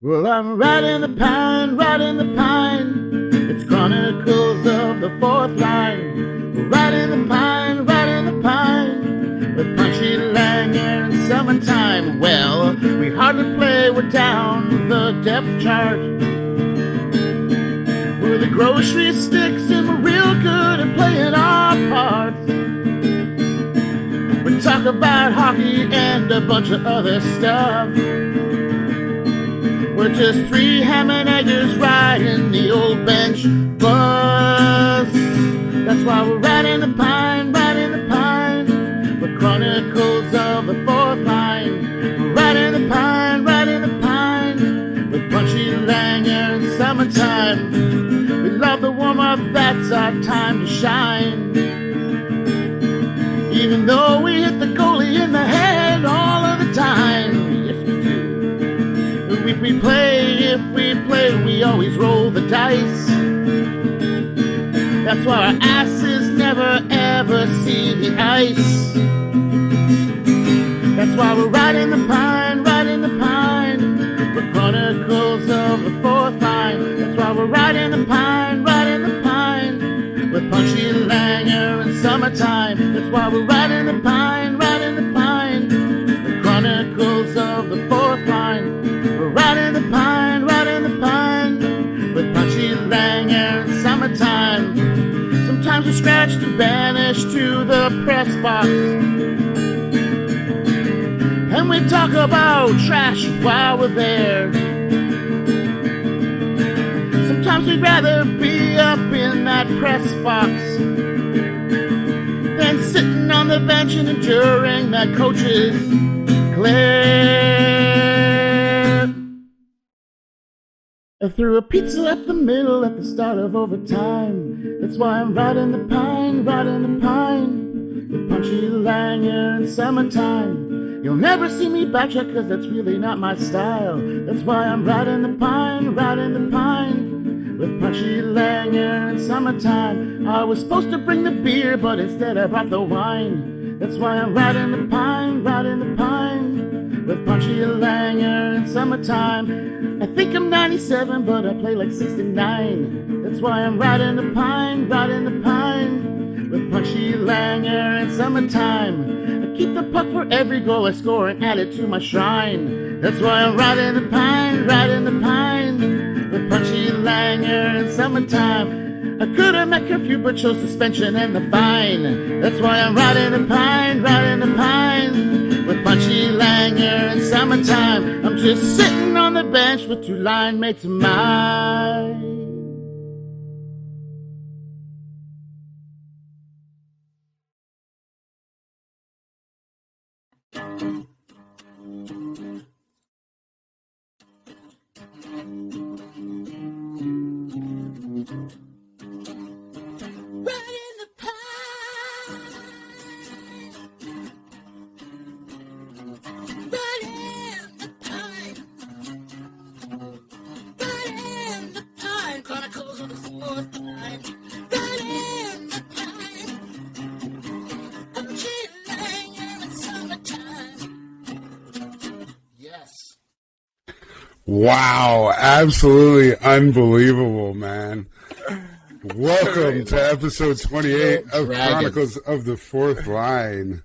Well, I'm riding the pine, riding the pine. It's Chronicles of the Fourth Line. We're riding the pine, riding the pine. With Punchy Langer in summertime. Well, we hardly play, we're down the depth chart. We're the grocery sticks and we're real good at playing our parts. We talk about hockey and a bunch of other stuff. We're just three ham and eggers riding the old bench bus. That's why we're riding the pine, riding the pine. We're Chronicles of the Fourth Line. We're riding the pine, riding the pine. With Punchy Langer in summertime. We love the warm-up, that's our time to shine. Even though we hit the goalie in the head all of the time. If we play, we always roll the dice. That's why our asses never ever see the ice. That's why we're riding the pine, riding the pine. We're Chronicles of the Fourth Line. That's why we're riding the pine, riding the pine. With Punchy Langer in summertime. That's why we're riding the pine, riding the pine. The Chronicles of the Fourth Line. We're riding the pine, riding the pine. With Punchy Langer in summertime. Sometimes we're scratched and banished to the press box. And we talk about trash while we're there. Sometimes we'd rather be up in that press box than sitting on the bench and enduring that coach's glare. I threw a pizza up the middle at the start of overtime. That's why I'm riding the pine, riding the pine. With Punchy Langer in summertime. You'll never see me backtrack cause that's really not my style. That's why I'm riding the pine, riding the pine. With Punchy Langer in summertime. I was supposed to bring the beer but instead I brought the wine. That's why I'm riding the pine, riding the pine. With Punchy Langer in summertime. I think I'm 97 but I play like 69. That's why I'm riding the pine, riding the pine. With Punchy Langer in summertime. I keep the puck for every goal I score and add it to my shrine. That's why I'm riding the pine, riding the pine. With Punchy Langer in summertime. I could have met curfew but chose suspension and the fine. That's why I'm riding the pine, riding the pine. With Punchy Langer in summertime. I'm just sitting on the bench with two line mates of mine. Wow, absolutely unbelievable, man. Welcome to episode 28 of Chronicles of the Fourth Line.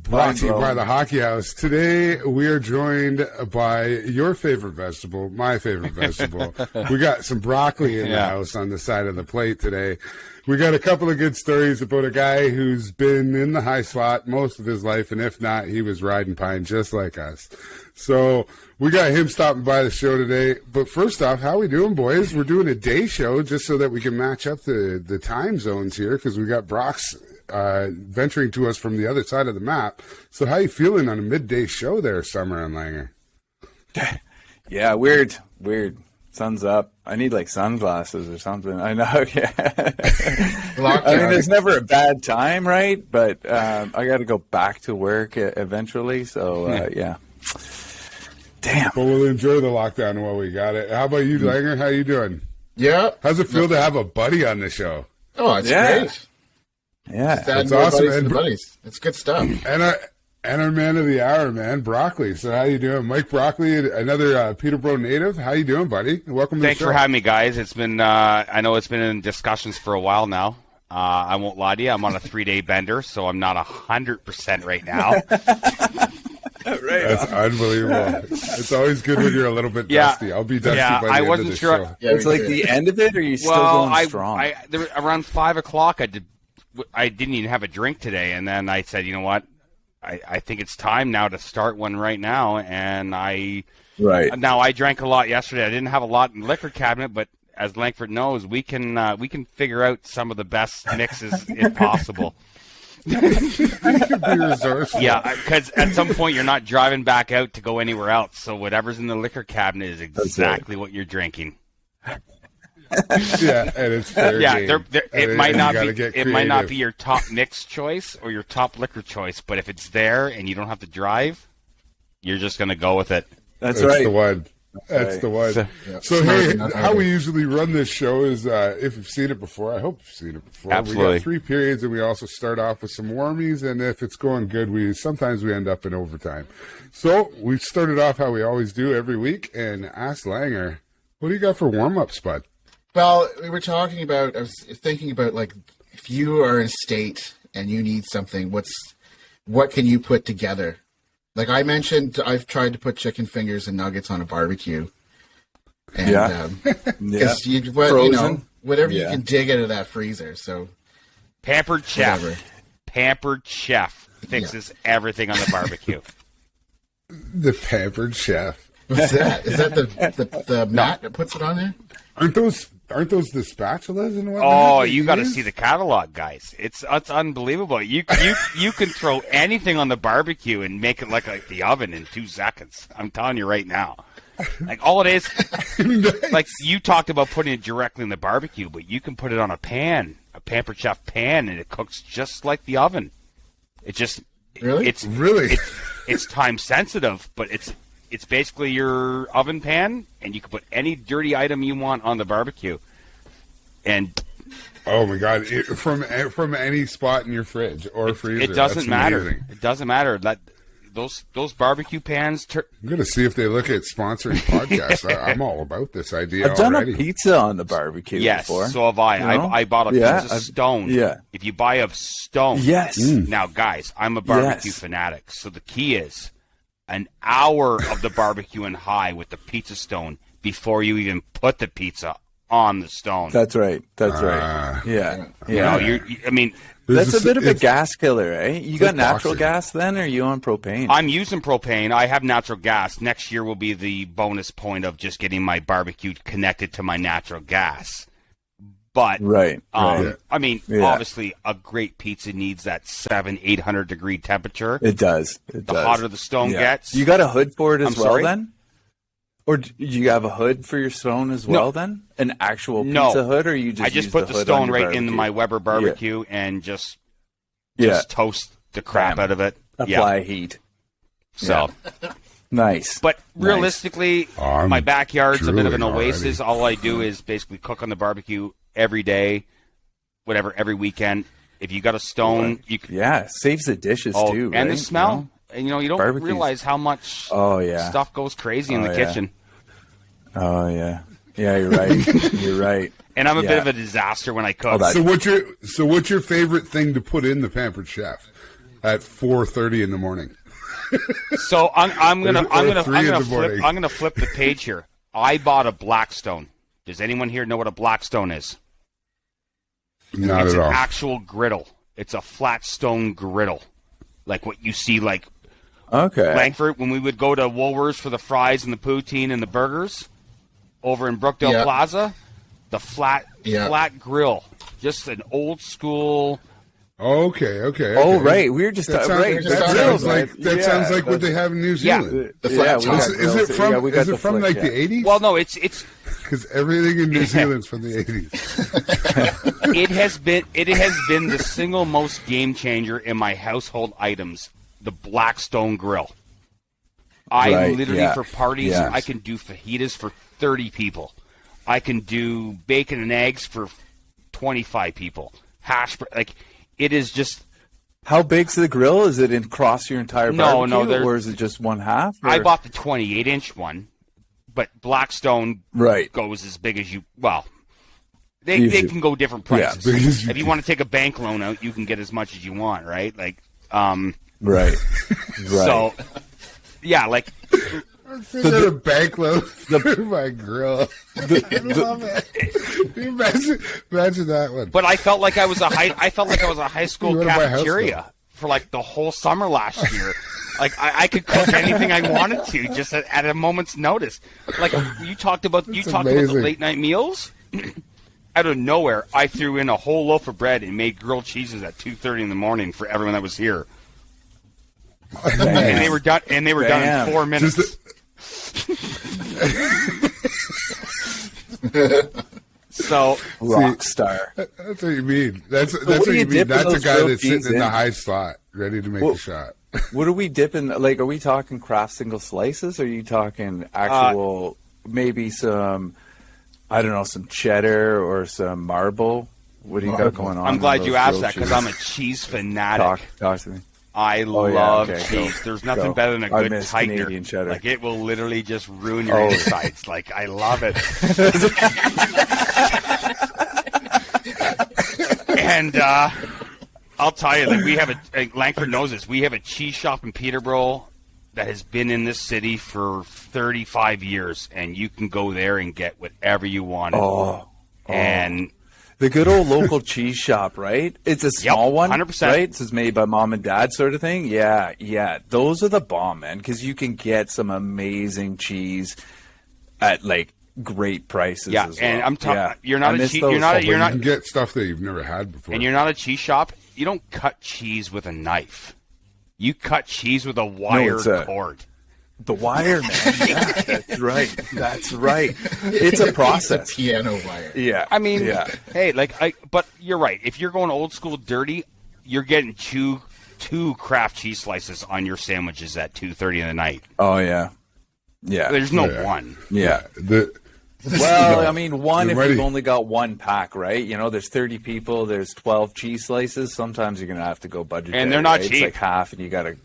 Brought to you by the Hockey House. Today we are joined by your favorite vegetable, my favorite vegetable. We got some broccoli in the house on the side of the plate today. We got a couple of good stories about a guy who's been in the high slot most of his life, and if not, he was riding pine just like us. So we got him stopping by the show today. But first off, how we doing, boys? We're doing a day show just so that we can match up the time zones here because we got Brock's venturing to us from the other side of the map. So how you feeling on a midday show there, Summer and Langer? Yeah, weird. Sun's up. I need like sunglasses or something. I know. Yeah. I mean, there's never a bad time, right? But I got to go back to work eventually. So yeah. Damn. But we'll enjoy the lockdown while we got it. How about you, Langer? How you doing? Yeah. How's it feel to have a buddy on the show? Oh, it's great. Yeah, that's awesome. And buddies. It's good stuff. And our man of the hour, man, Brockley. So how you doing? Mike Brockley, another Peterborough native. How you doing, buddy? Welcome to the show. Thanks for having me, guys. It's been, I know it's been in discussions for a while now. I won't lie to you. I'm on a 3-day bender, so I'm not 100% right now. That's unbelievable. It's always good when you're a little bit dusty. I'll be dusty by the I end wasn't of the sure. show. Yeah, it's like the end of it, or are you still going strong? Around 5 o'clock, I didn't even have a drink today, and then I said, you know what? I think it's time now to start one right now, and now I drank a lot yesterday. I didn't have a lot in the liquor cabinet, but as Langford knows, we can figure out some of the best mixes if possible. Be resourceful. Yeah, because at some point you're not driving back out to go anywhere else, so whatever's in the liquor cabinet is exactly what you're drinking. Yeah, and it's fair game. It might not be your top mix choice or your top liquor choice, but if it's there and you don't have to drive, you're just going to go with it. That's the one. That's the one. So hey, how we usually run this show is, if you've seen it before, I hope you've seen it before. Absolutely. We got 3 periods, and we also start off with some warmies, and if it's going good, sometimes we end up in overtime. So we started off how we always do every week, and asked Langer, what do you got for warm-ups, bud? Well, we were talking about, I was thinking about, like, if you are in a state and you need something, what can you put together? Like I mentioned, I've tried to put chicken fingers and nuggets on a barbecue. And, whatever you can dig out of that freezer. So, Pampered Chef fixes everything on the barbecue. The Pampered Chef. What's that? Is that the mat that puts it on there? Aren't those the spatulas and whatnot? Oh, you got to see the catalog, guys. It's unbelievable. You can throw anything on the barbecue and make it like the oven in 2 seconds. I'm telling you right now. Like all it is, like you talked about putting it directly in the barbecue, but you can put it on a pan, a Pampered Chef pan, and it cooks just like the oven. It just it's time sensitive, but it's basically your oven pan, and you can put any dirty item you want on the barbecue. And oh my God, from any spot in your fridge or freezer. It doesn't matter. It doesn't matter. Those barbecue pans. I'm gonna see if they look at sponsoring podcasts. I'm all about this idea. I've done already. a pizza on the barbecue before. Yes, so have I. You know? I bought a pizza stone. Yeah. If you buy a stone. Yes. Now, guys, I'm a barbecue fanatic, so the key is an hour of the barbecue and high with the pizza stone before you even put the pizza on the stone. That's right. Yeah. I mean, that's a bit of a gas killer, eh? You got natural gas then, or are you on propane? I'm using propane. I have natural gas. Next year will be the bonus point of just getting my barbecue connected to my natural gas. But I mean, obviously, a great pizza needs that 700-800 degree temperature. It does. The hotter the stone gets. You got a hood for it as well, then? Or do you have a hood for your stone as well, then? An actual pizza hood, or you just? I just put the stone right into my Weber barbecue and just toast the crap out of it. Apply heat. So nice. But realistically, my backyard's a bit of an oasis. All I do is basically cook on the barbecue every day, whatever, every weekend. If you got a stone, you can, saves the dishes too, and right? the smell. And you don't realize how much stuff goes crazy in the kitchen. Oh yeah, you're right. You're right. And I'm a bit of a disaster when I cook. So what's your favorite thing to put in the Pampered Chef at 4:30 in the morning? So I'm gonna flip the page here. I bought a Blackstone. Does anyone here know what a Blackstone is? Not it's at all. It's an actual griddle. It's a flat stone griddle, like what you see Langford when we would go to Woolworths for the fries and the poutine and the burgers over in Brookdale Plaza. The flat grill, just an old school. Okay. Oh, right. We were just that sounds like what they have in New Zealand. The flat top. Is it from the 80s? Well, no, it's because everything in New Zealand's from the 80s. It has been the single most game changer in my household items. The Blackstone grill. For parties, I can do fajitas for 30 people. I can do bacon and eggs for 25 people. It is just How big's the grill? Is it across your entire barbecue, no, or is it just one half? Or? I bought the 28-inch one, but Blackstone goes as big as you. Well, they can go different prices. Yeah, if you want to take a bank loan out, you can get as much as you want, right? Like, right. So, yeah, like. So the bank loan for my grill. I love it. Imagine that one. But I felt like I was a high school cafeteria for like the whole summer last year. Like I could cook anything I wanted to just at a moment's notice. Like you talked about the late night meals. Out of nowhere, I threw in a whole loaf of bread and made grilled cheeses at 2:30 in the morning for everyone that was here. And they were done. And they were done in 4 minutes. So rock star. That's what you mean. That's what you mean. That's a guy that's sitting in the high slot, ready to make a shot. What are we dipping? Like, are we talking Kraft single slices? Or are you talking actual, maybe some, I don't know, some cheddar or some marble? What do you got going on? I'm glad you asked that because I'm a cheese fanatic. Talk to me. I love cheese. There's nothing better than a good tightener. Cheddar. Like it will literally just ruin your insides. Like I love it. And I'll tell you, like we have Langford knows this. We have a cheese shop in Peterborough that has been in this city for 35 years, and you can go there and get whatever you want. And the good old local cheese shop, right? It's a small one, 100%. Right? It's made by mom and dad sort of thing. Yeah. Those are the bomb, man, because you can get some amazing cheese at like great prices. Yeah, as and well. I'm talking. You're not a cheese. You're not. You can get stuff that you've never had before. And you're not a cheese shop. You don't cut cheese with a knife. You cut cheese with a wire cord. The wire, man. Yeah, that's right. It's a process. It's a piano wire. Yeah. I mean, hey, but you're right. If you're going old school dirty, you're getting two Kraft cheese slices on your sandwiches at 2:30 in the night. Oh yeah. Yeah. There's no one. Yeah. Well, I mean, one if you've only got one pack, right? You know, there's 30 people, there's 12 cheese slices. Sometimes you're gonna have to go budget. And they're not cheap. It's like half, and you gotta.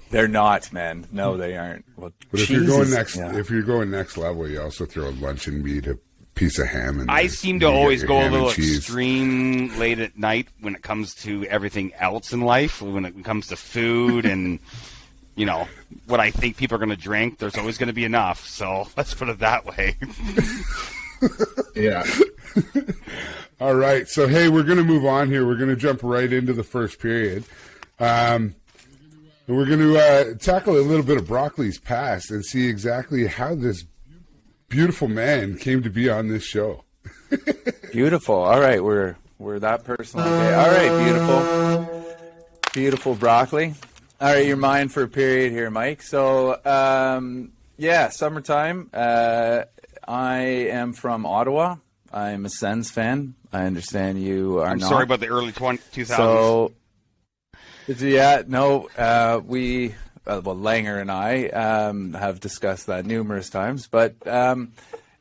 They're not, man. No, they aren't. Well, but if you're going next level, you also throw luncheon meat, a piece of ham, and I seem to always go a little extreme late at night when it comes to everything else in life. When it comes to food and you know what I think people are going to drink, there's always going to be enough. So let's put it that way. Yeah. All right. So hey, we're going to move on here. We're going to jump right into the first period. And we're going to tackle a little bit of Brockley's past and see exactly how this beautiful man came to be on this show. Beautiful. All right, we're that personal. Okay. All right, beautiful Broccoli. All right, you're mine for a period here, Mike. So, summertime. I am from Ottawa. I'm a Sens fan. I understand you are not. I'm sorry about the early 2000s. So. Yeah, no, Langer and I have discussed that numerous times, but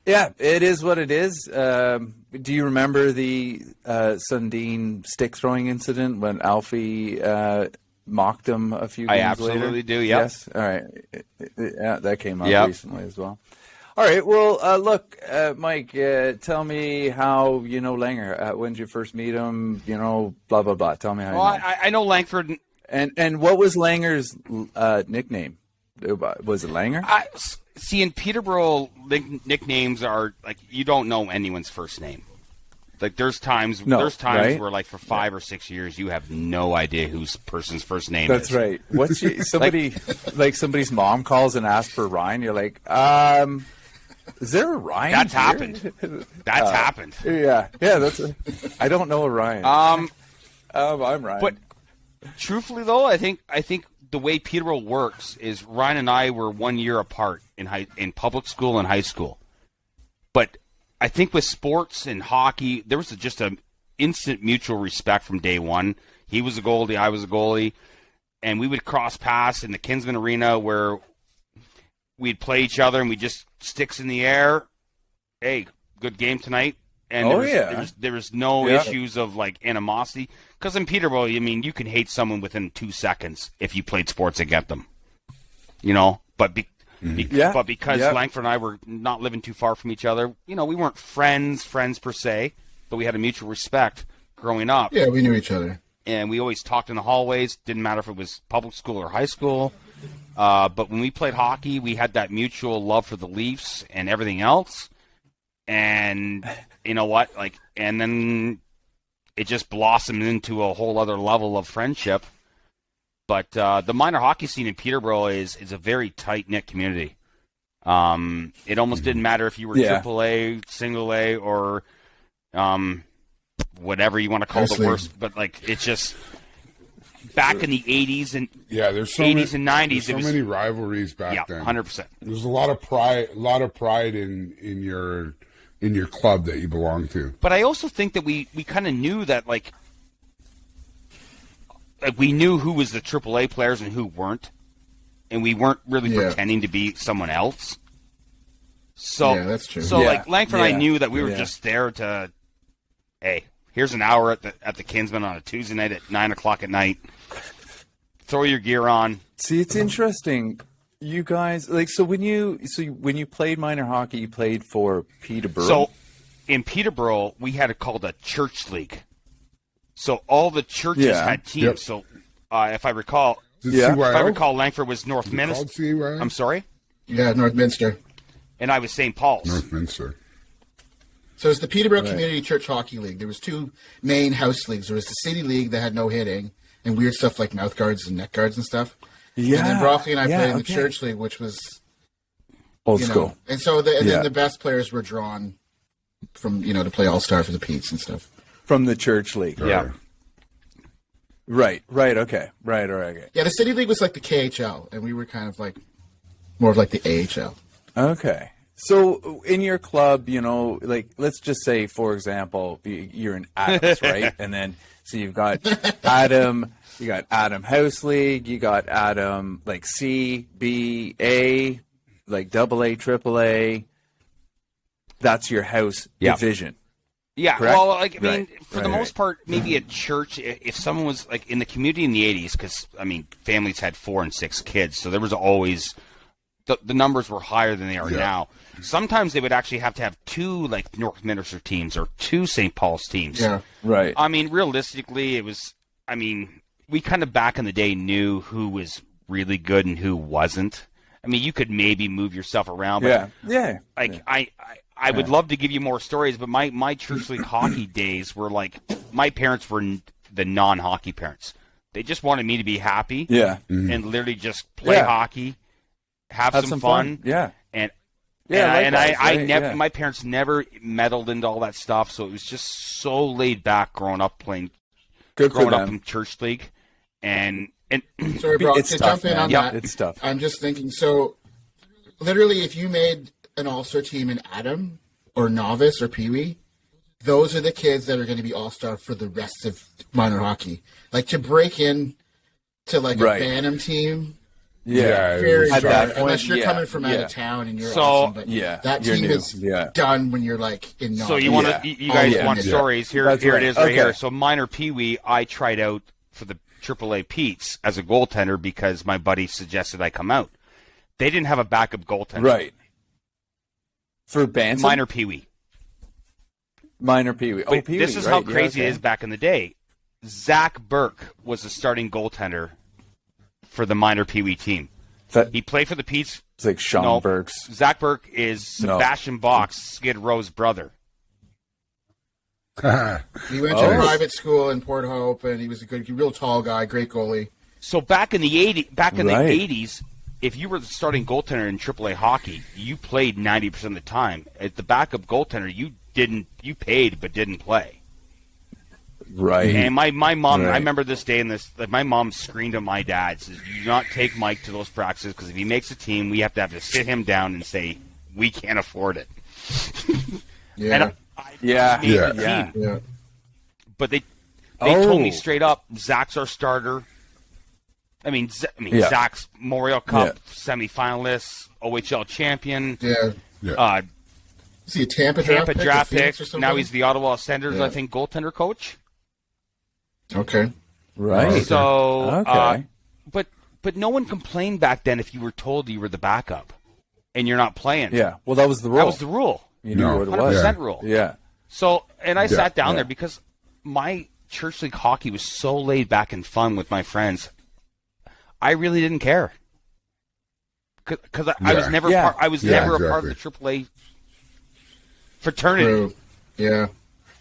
it is what it is. Do you remember the Sundin stick throwing incident when Alfie mocked him a few games later? I absolutely do, yep. Yes. All right. Yeah, that came up recently as well. All right. Well, look, Mike, tell me how you know Langer. When did you first meet him? You know, blah, blah, blah. Tell me how you know. I know Langford. And what was Langer's nickname? Was it Langer? See, in Peterborough, nicknames are, like, you don't know anyone's first name. Like, there's times right? where, like, for 5 or 6 years, you have no idea whose person's first name That's is. right. What's somebody's mom calls and asks for Ryan, you're like, is there a Ryan? That's here? happened. That's happened. Yeah. I don't know a Ryan. I'm Ryan. But truthfully, though, I think the way Peterborough works is Ryan and I were 1 year apart in public school and high school. But I think with sports and hockey, there was just an instant mutual respect from day one. He was a goalie, I was a goalie, and we would cross paths in the Kinsman Arena where we'd play each other and we just sticks in the air. Hey, good game tonight. And there was no issues of like animosity. Because in Peterborough, I mean, you can hate someone within 2 seconds if you played sports against them. You know, but because Langford and I were not living too far from each other, you know, we weren't friends per se, but we had a mutual respect growing up. Yeah, we knew each other. And we always talked in the hallways. Didn't matter if it was public school or high school. But when we played hockey, we had that mutual love for the Leafs and everything else. And you know what? And then it just blossomed into a whole other level of friendship. But the minor hockey scene in Peterborough is a very tight-knit community. It almost didn't matter if you were AAA, single A, or whatever you want to call the worst. But it's just back in the 80s and there's so 80s and 90s. There's so many rivalries back then. 100%. There's a lot of pride in your club that you belong to. But I also think that we kind of knew that we knew who was the AAA players and who weren't, and we weren't really pretending to be someone else. So that's true. So Langford and I knew that we were just there to, hey, here's an hour at the Kinsman on a Tuesday night at 9:00 at night. Throw your gear on. See, it's interesting. You guys when you played minor hockey, you played for Peterborough. So in Peterborough, we had it called a church league. So all the churches had teams. Yep. So if I recall, Langford was Northminster. I'm sorry. Yeah, Northminster. And I was St. Paul's. Northminster. So it's the Peterborough Community Church Hockey League. There was 2 main house leagues. There was the City League that had no hitting and weird stuff like mouth guards and neck guards and stuff. Yeah. And then Brockley and I played in the Church League, which was old school. And so then the best players were drawn from, to play All-Star for the Petes and stuff. From the Church League. Yeah. Right. Okay. Right. Okay. Yeah, the City League was like the KHL, and we were kind of more of the AHL. Okay. So in your club, let's just say, for example, you're in Adams, right? And then, so you've got Adam, you got Adam House League, you got Adam, C, B, A, AA, AAA. That's your house division. Yeah, correct? Well, for the most part, maybe at church, if someone was in the community in the 80s, because families had 4 and 6 kids, so there was always the numbers were higher than they are now. Sometimes they would actually have to have 2 Northminster teams or 2 St. Paul's teams. Yeah, right. Realistically, it was. We kind of back in the day knew who was really good and who wasn't. You could maybe move yourself around, but I would love to give you more stories, but my church league hockey days were my parents were the non-hockey parents. They just wanted me to be happy, and literally just play hockey, have some fun. And I never, my parents never meddled into all that stuff, so it was just so laid back growing up playing, growing up in church league, and sorry, bro, to jump in on that, it's tough. I'm just thinking. So, literally, if you made an all-star team in Adam or novice or Pee-wee, those are the kids that are going to be all-star for the rest of minor hockey. To break in to a Bantam team. Very at that point, unless you're coming from out of town and you're awesome. But that team is done when you're in novice. So you guys want stories? Here it is right here. So minor Pee-wee, I tried out for the AAA Petes as a goaltender because my buddy suggested I come out. They didn't have a backup goaltender. Right. For Bantam? Minor Pee-wee. Oh, Pee-wee, this is how crazy it is back in the day. Zach Burke was the starting goaltender for the minor Pee-wee team. He played for the Petes. It's like Sean Burke's. Zach Burke is Sebastian Bach's Skid Row's brother. He went to private school in Port Hope, and he was a real tall guy, great goalie. So back in the 80s, if you were the starting goaltender in AAA hockey, you played 90% of the time. As the backup goaltender, you paid but didn't play. Right. And my mom, I remember this day in this, my mom screamed at my dad, says, "Do not take Mike to those practices because if he makes a team, we have to sit him down and say, we can't afford it." Yeah. And But they told me straight up, Zach's our starter. Zach's Memorial Cup semifinalist, OHL champion. Is he a Tampa draft pick. Or something? Now he's the Ottawa Senators, I think, goaltender coach. Okay. Right. So, but no one complained back then if you were told you were the backup and you're not playing. Yeah. Well, that was the rule. That was the rule. You knew what it was. 100% rule. Yeah. So, and I sat down there because my church league hockey was so laid back and fun with my friends. I really didn't care because I was never never a part of the AAA fraternity. True. Yeah,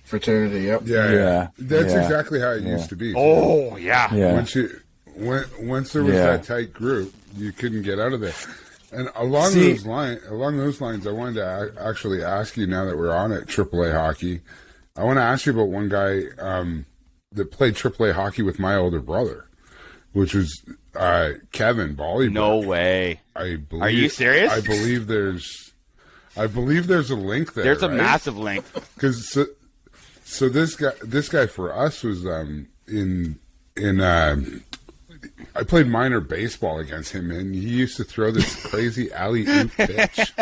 fraternity. Yep. Yeah. That's exactly how it used to be. Oh yeah. Once there was that tight group, you couldn't get out of there. And along those lines, I wanted to actually ask you, now that we're on it, AAA hockey, I want to ask you about one guy that played AAA hockey with my older brother, which was Kevin Bollybrook. No way. Are you serious? I believe there's a link there. There's a massive link. Because so this guy for us was in I played minor baseball against him, and he used to throw this crazy alley-oop pitch.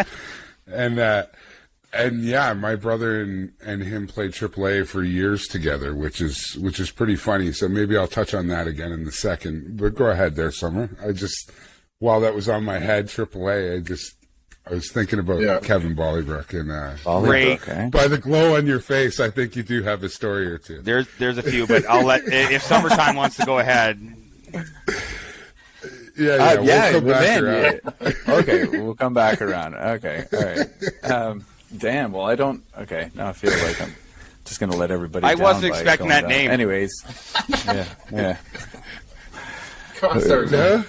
And yeah, my brother and him played AAA for years together, which is pretty funny. So maybe I'll touch on that again in a second. But go ahead there, Summer. While that was on my head, AAA, I was thinking about Kevin Bollybrook and Great. By the glow on your face, I think you do have a story or two. There's a few, but I'll let if Summertime wants to go ahead. We'll come back around. Okay, we'll come back around. Okay, all right. Damn. Well, I don't. Okay, now I feel like I'm just going to let everybody. I down wasn't by expecting going that down. name. Anyways, yeah. Concert. Okay,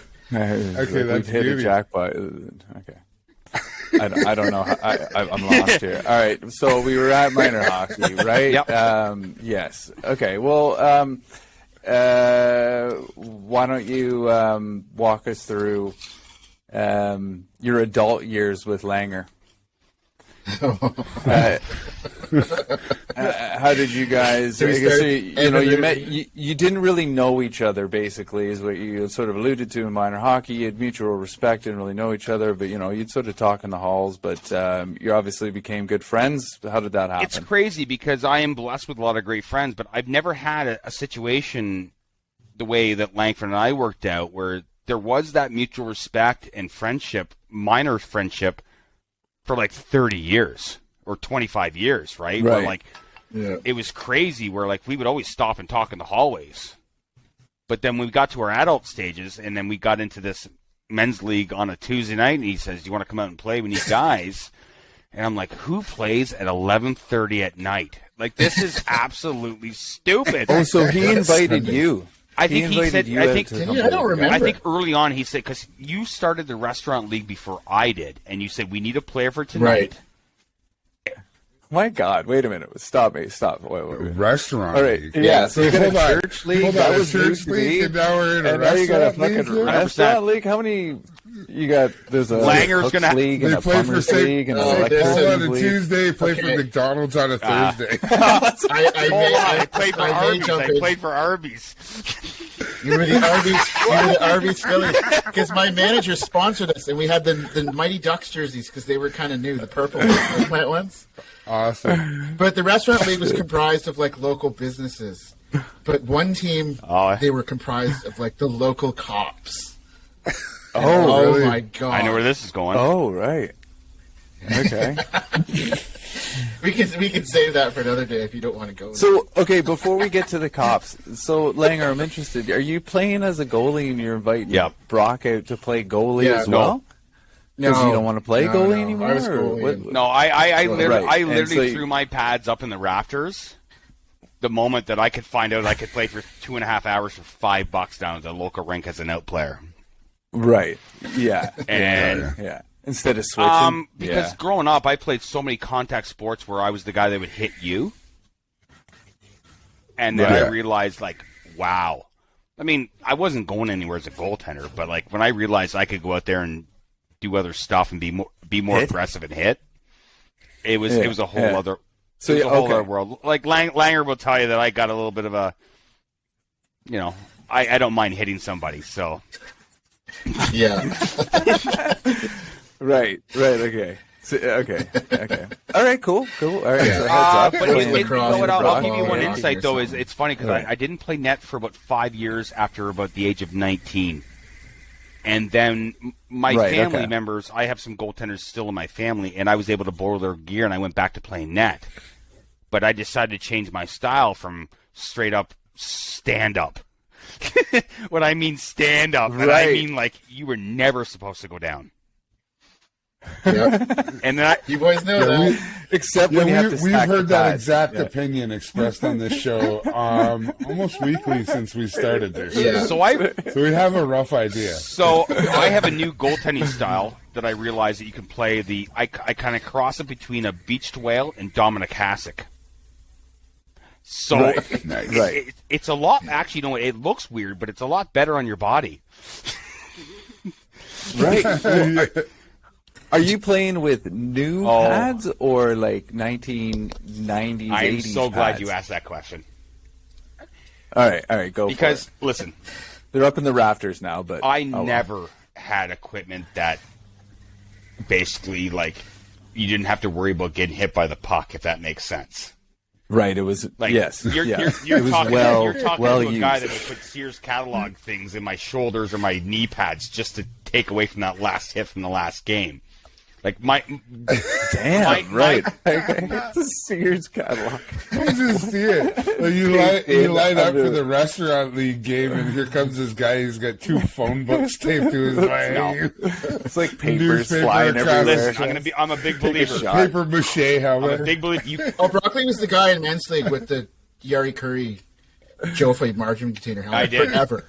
We've that's hit a jackpot. Okay. I don't know. I'm lost here. All right. So we were at minor hockey, right? Yep. Yes. Okay. Well, why don't you walk us through your adult years with Langer? How did you guys? You met. You didn't really know each other. Basically, is what you sort of alluded to in minor hockey. You had mutual respect, didn't really know each other, but you'd sort of talk in the halls. But you obviously became good friends. How did that happen? It's crazy because I am blessed with a lot of great friends, but I've never had a situation the way that Langford and I worked out, where there was that mutual respect and friendship, minor friendship, for like 30 years or 25 years, right? Right. Where it was crazy where we would always stop and talk in the hallways. But then we got to our adult stages, and then we got into this men's league on a Tuesday night, and he says, "Do you want to come out and play? We need guys." And I'm like, who plays at 11:30 at night? This is absolutely stupid. Oh, so he invited you. I think he said. I don't remember. I think early on he said, because you started the restaurant league before I did, and you said we need a player for tonight. Right. My God! Wait a minute! Stop me! Stop! Wait. Restaurant All right. league. Yeah. So you got a Hold on. church league. Hold on, That a was church league, and now we're in a now you got a restaurant fucking league. restaurant league. How many? You got there's a Langer's Cooks gonna- league and They a play for plumbers St. league and an St. electricians Paul on a league. Tuesday, play for Okay. McDonald's on a Thursday. I played for I may Arby's. jump I in. played for Arby's. You were the Arby's Phillies, because my manager sponsored us, and we had the Mighty Ducks jerseys because they were kind of new, the purple ones, white ones. Awesome. But the restaurant league was comprised of local businesses. But one team, they were comprised of the local cops. Oh, really? My God! I know where this is going. Oh, right. Okay. We can save that for another day if you don't want to go. So, okay, before we get to the cops, so Langer, I'm interested. Are you playing as a goalie and you're inviting Brock out to play goalie as well? Because you don't want to play goalie anymore? I was goalie. No, I Right. literally And so threw my pads up in the rafters the moment that I could find out I could play for 2.5 hours for $5 down at the local rink as an out player. Right. Yeah. And Yeah. Instead of switching. because growing up, I played so many contact sports where I was the guy that would hit you. And then I realized, wow. I mean, I wasn't going anywhere as a goaltender, but when I realized I could go out there and do other stuff and be more aggressive and hit, it was a whole other other world. Langer will tell you that I got a little bit of a, I don't mind hitting somebody, so. Yeah. Right. Okay. Okay. All right, cool. All right, so heads up. But playing you know what? I'll lacrosse. give you one Yeah. insight though. Is it's funny because Right. I didn't play net for about 5 years after about the age of 19, and then my Right, family okay. members. I have some goaltenders still in my family, and I was able to borrow their gear, and I went back to playing net. But I decided to change my style from straight up stand up. When I mean stand up, and I Right. mean like you were never supposed to go down. Yep. And then You boys know that. Except when you have to we've stack heard the that pads. exact Yeah. opinion expressed on this show almost weekly since we started this. Yeah. so I So we have a rough idea. So I have a new goaltending style that I realize that you can play I kind of cross it between a beached whale and Dominic Hasek. So Right. it's a lot, actually, you know, it looks weird, but it's a lot better on your body. Right. Well, are you playing with new Oh. pads or like 1990s, I am 80s so glad pads? you asked that question. All right, go Because, for it. listen, They're up in the rafters now, but I oh, well. never had equipment that basically, like, you didn't have to worry about getting hit by the puck, if that makes sense. Right, it was Like, yes. you're It was talking, well, you're talking well to a guy used. that will put Sears catalog things in my shoulders or my knee pads just to take away from that last hit from the last game. Like Damn, my- right. It's a Sears catalog. I just see it. Like you line up for the restaurant league game, and here comes this guy. He's got 2 phone books taped to his leg. It's like papers Newspaper flying across everywhere. Listen, I'm a big believer. shot. Paper mache I'm a helmet. big believer. You Oh, Brockley was the guy in men's league with the Yari Curry Jofa margarine container helmet. I did. Forever.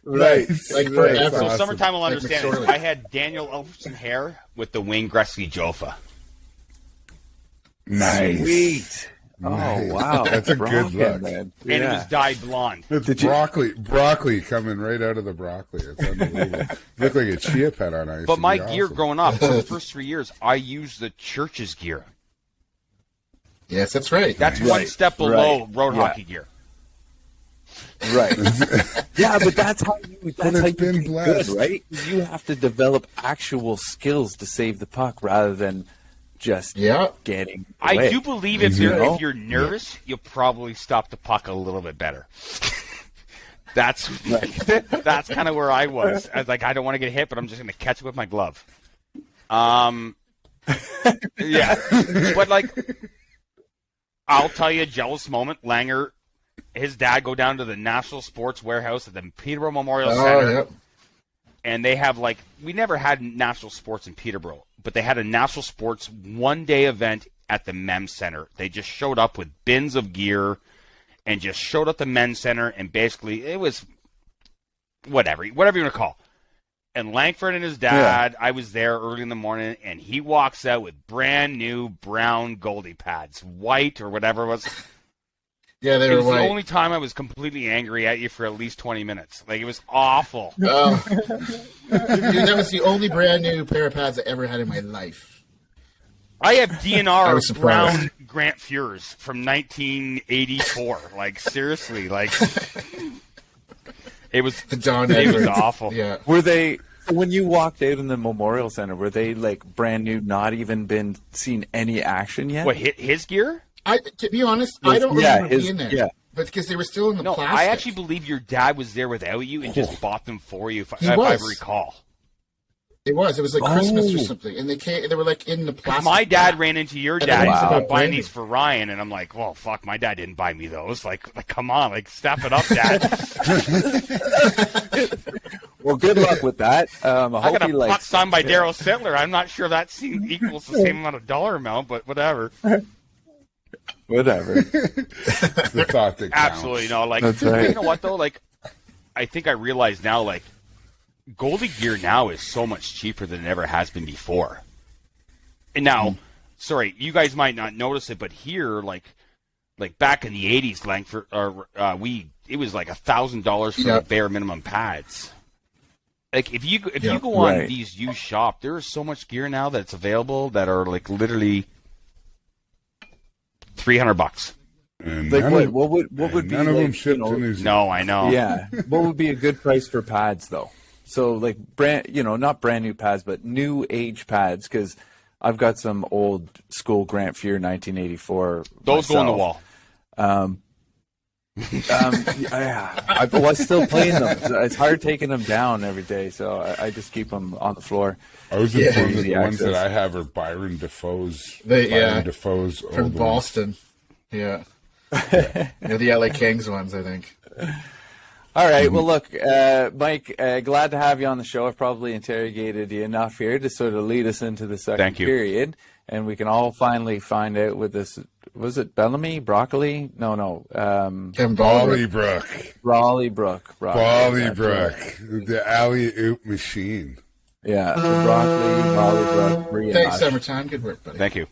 Right. Like Right. forever. So Awesome. summertime will Like understand. McSorley. I had Daniel Elfson hair with the Wayne Gretzky Jofa. Nice. Sweet. Nice. Oh wow, That's a good Rockin', look. man. And it was dyed blonde. It's broccoli coming right out of the broccoli. It's unbelievable. Look like a chia pet on ice. But It'd my be gear awesome. growing up, for the first 3 years, I used the church's gear. Yes, that's right. That's one Right, step below right. road Yeah. hockey gear. Right. Yeah, but that's how you it's do been good, blessed. right? You have to develop actual skills to save the puck rather than just Yeah. getting I away. do believe You know? if you're nervous, you'll probably stop the puck a little bit better. That's kind of where I was. I was like, I don't want to get hit, but I'm just going to catch it with my glove. Yeah, but like, I'll tell you a jealous moment. Langer, his dad go down to the National Sports Warehouse at the Peterborough Memorial Center. Oh, yeah. And they have we never had national sports in Peterborough, but they had a national sports one-day event at the MEM Center. They just showed up with bins of gear and just showed up the men's center, and basically it was whatever you want to call. And Langford and his dad, I was there early in the morning, and he walks out with brand new brown Goldie pads, white or whatever it was. Yeah, they It were was the white. only time I was completely angry at you for at least 20 minutes. Like, it was awful. Oh. Dude, that was the only brand new pair of pads I ever had in my life. I have I DNR was surprised. brown Grant Fures from 1984. Like, seriously, like, it was Don it was Edwards. awful. Yeah. Were they when you walked out in the Memorial Center? Were they like brand new, not even been seen any action yet? What, his gear? To be honest, I don't Yeah, remember being there. yeah. But because they were still in the No, plastic. I actually believe your dad was there without you and just bought them for you, if He I was. recall. It was like Christmas or Oh. something, and they were like in the plastic. My dad bag. ran into your And dad. then He said, wow. I'm buying these for Ryan. And I'm like, well, fuck, my dad didn't buy me those. Like come on, like, step it up, Dad. Well, good luck with that. I I hope got he a puck likes. signed by Daryl Sittler. I'm not sure that equals the same amount of dollar amount, but whatever. Whatever. It's the thought that counts. Absolutely, no. Like, That's right. you know what though? Like, I think I realize now, like, Goldie gear now is so much cheaper than it ever has been before. And now, sorry, you guys might not notice it, but here, like back in the '80s, Langford, it was like $1,000 for the Yep. bare minimum pads. Like, if you go on Right. these used shop, there is so much gear now that's available that are like literally $300. And Like none what? of- What would and be none of like, them shipped you know, to New Zealand. No, I know. Yeah. What would be a good price for pads though? So like not brand new pads, but new age pads, because I've got some old school Grant Fuhr 1984. Those go on the wall. I was still playing them. It's hard taking them down every day, so I just keep them on the floor. I was informed that the Easy ones that access. I have are Byron Defoe's. Defoe's old from ones. Boston. Yeah. They're the LA Kings ones, I think. All right. Well, look, Mike, glad to have you on the show. I've probably interrogated you enough here to sort of lead us into the second Thank you. period, and we can all finally find out with this. Was it Bellamy? Broccoli? No. Kevin Bollybrook. Brock. Bollybrook. The alley-oop machine. Yeah, the broccoli, Bollybrook. Thanks, Summertime. Good work, buddy. Thank you.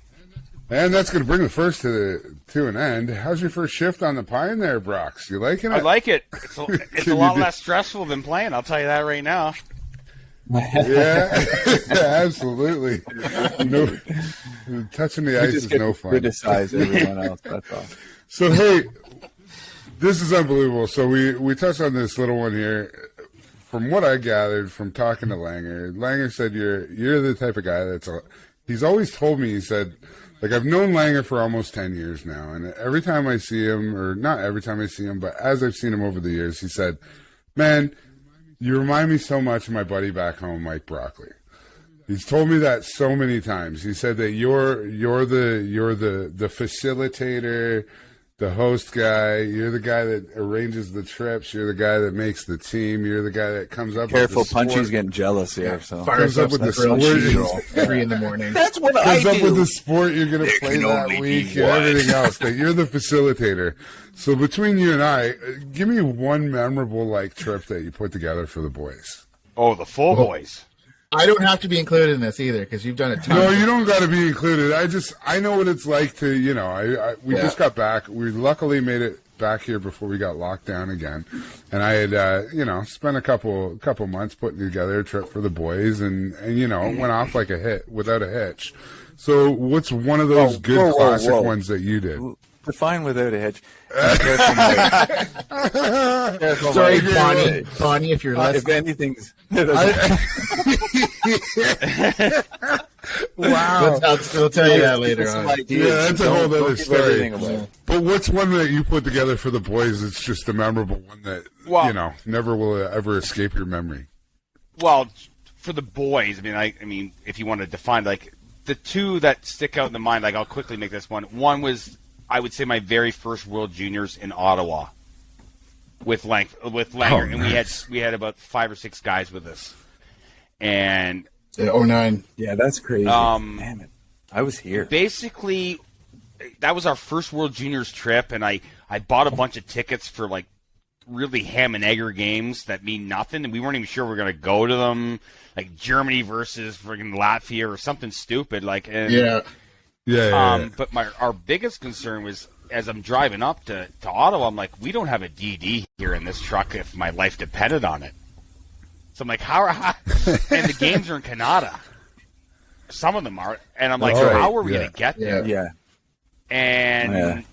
And that's going to bring the first to an end. How's your first shift on the pine there, Brox? You liking it? I like it. It's a lot less stressful than playing. I'll tell you that right now. Yeah, absolutely. No, touching the ice is no fun. Criticize everyone else. That's all. So hey, this is unbelievable. So we touched on this little one here. From what I gathered from talking to Langer said you're the type of guy he's always told me, he said, like, I've known Langer for almost 10 years now, and every time I see him, or not every time I see him, but as I've seen him over the years, he said, man, you remind me so much of my buddy back home, Mike Brockley. He's told me that so many times. He said that you're the facilitator, the host guy. You're the guy that arranges the trips. You're the guy that makes the team. You're the guy that comes up. Careful, with the sport. Punchy's getting jealous here. So Fires up with the the grilled sport. cheese roll 3 a.m. that's what Comes up with the sport you're going to play that week and everything else. That you're the facilitator. So between you and I, give me one memorable trip that you put together for the boys. Oh, the full boys. I don't have to be included in this either because you've done it. No, you don't got to be included. I know what it's like to, we just got back. We luckily made it back here before we got locked down again. And I had, spent a couple months putting together a trip for the boys and it went off like a hit without a hitch. So what's one of those good classic ones that you did? Define without a hitch. Careful, Sorry, Mike. Bonnie, if you're If listening. anything's... Wow. We'll tell you that later on. Yeah, that's a whole other story. Away. But what's one that you put together for the boys? It's just a memorable one that never will ever escape your memory. Well, for the boys, I mean, if you want to define the two that stick out in the mind, I'll quickly make this one. One was, I would say, my very first World Juniors in Ottawa with Langer, and nice. we had about 5 or 6 guys with us, and 09. Yeah, that's crazy. Damn it. I was here. Basically, that was our first World Juniors trip, and I bought a bunch of tickets for really ham and egger games that mean nothing, and we weren't even sure we were going to go to them, like Germany versus friggin' Latvia or something stupid. Yeah. But our biggest concern was, as I'm driving up to Ottawa, I'm like, we don't have a DD here in this truck if my life depended on it. So I'm like, how and the games are in Canada. Some of them are. And I'm like, how are we going to get there? Yeah. And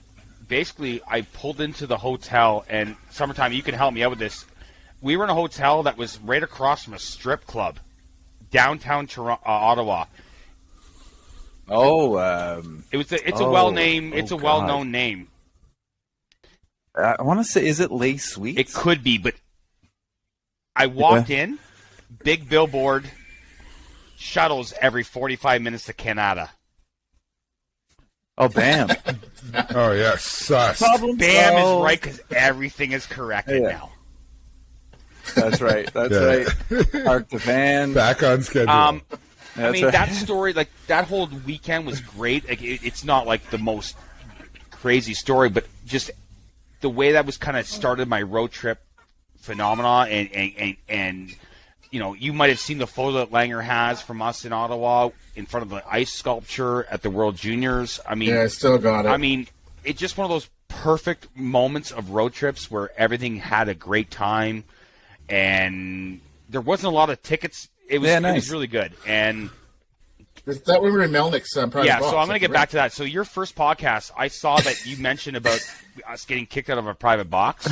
basically, I pulled into the hotel, and Summertime, you can help me out with this. We were in a hotel that was right across from a strip club, downtown Ottawa. Oh, It's a well-known name. I want to say, is it Lay Sweets? It could be, but I walked in, big billboard, shuttles every 45 minutes to Canada. Oh, BAM. Oh, yeah, sus. BAM is right because everything is corrected now. That's right. That's right. Park the van. Back on schedule. That story, that whole weekend was great. It's not the most crazy story, but just the way that was kind of started my road trip phenomena. And you might have seen the photo that Langer has from us in Ottawa in front of the ice sculpture at the World Juniors. I still got it. It's just one of those perfect moments of road trips where everything had a great time, and there wasn't a lot of tickets. It was really good. And is that when we were in Melnick's private box? So I'm going to get back to that. So your first podcast, I saw that you mentioned about us getting kicked out of a private box.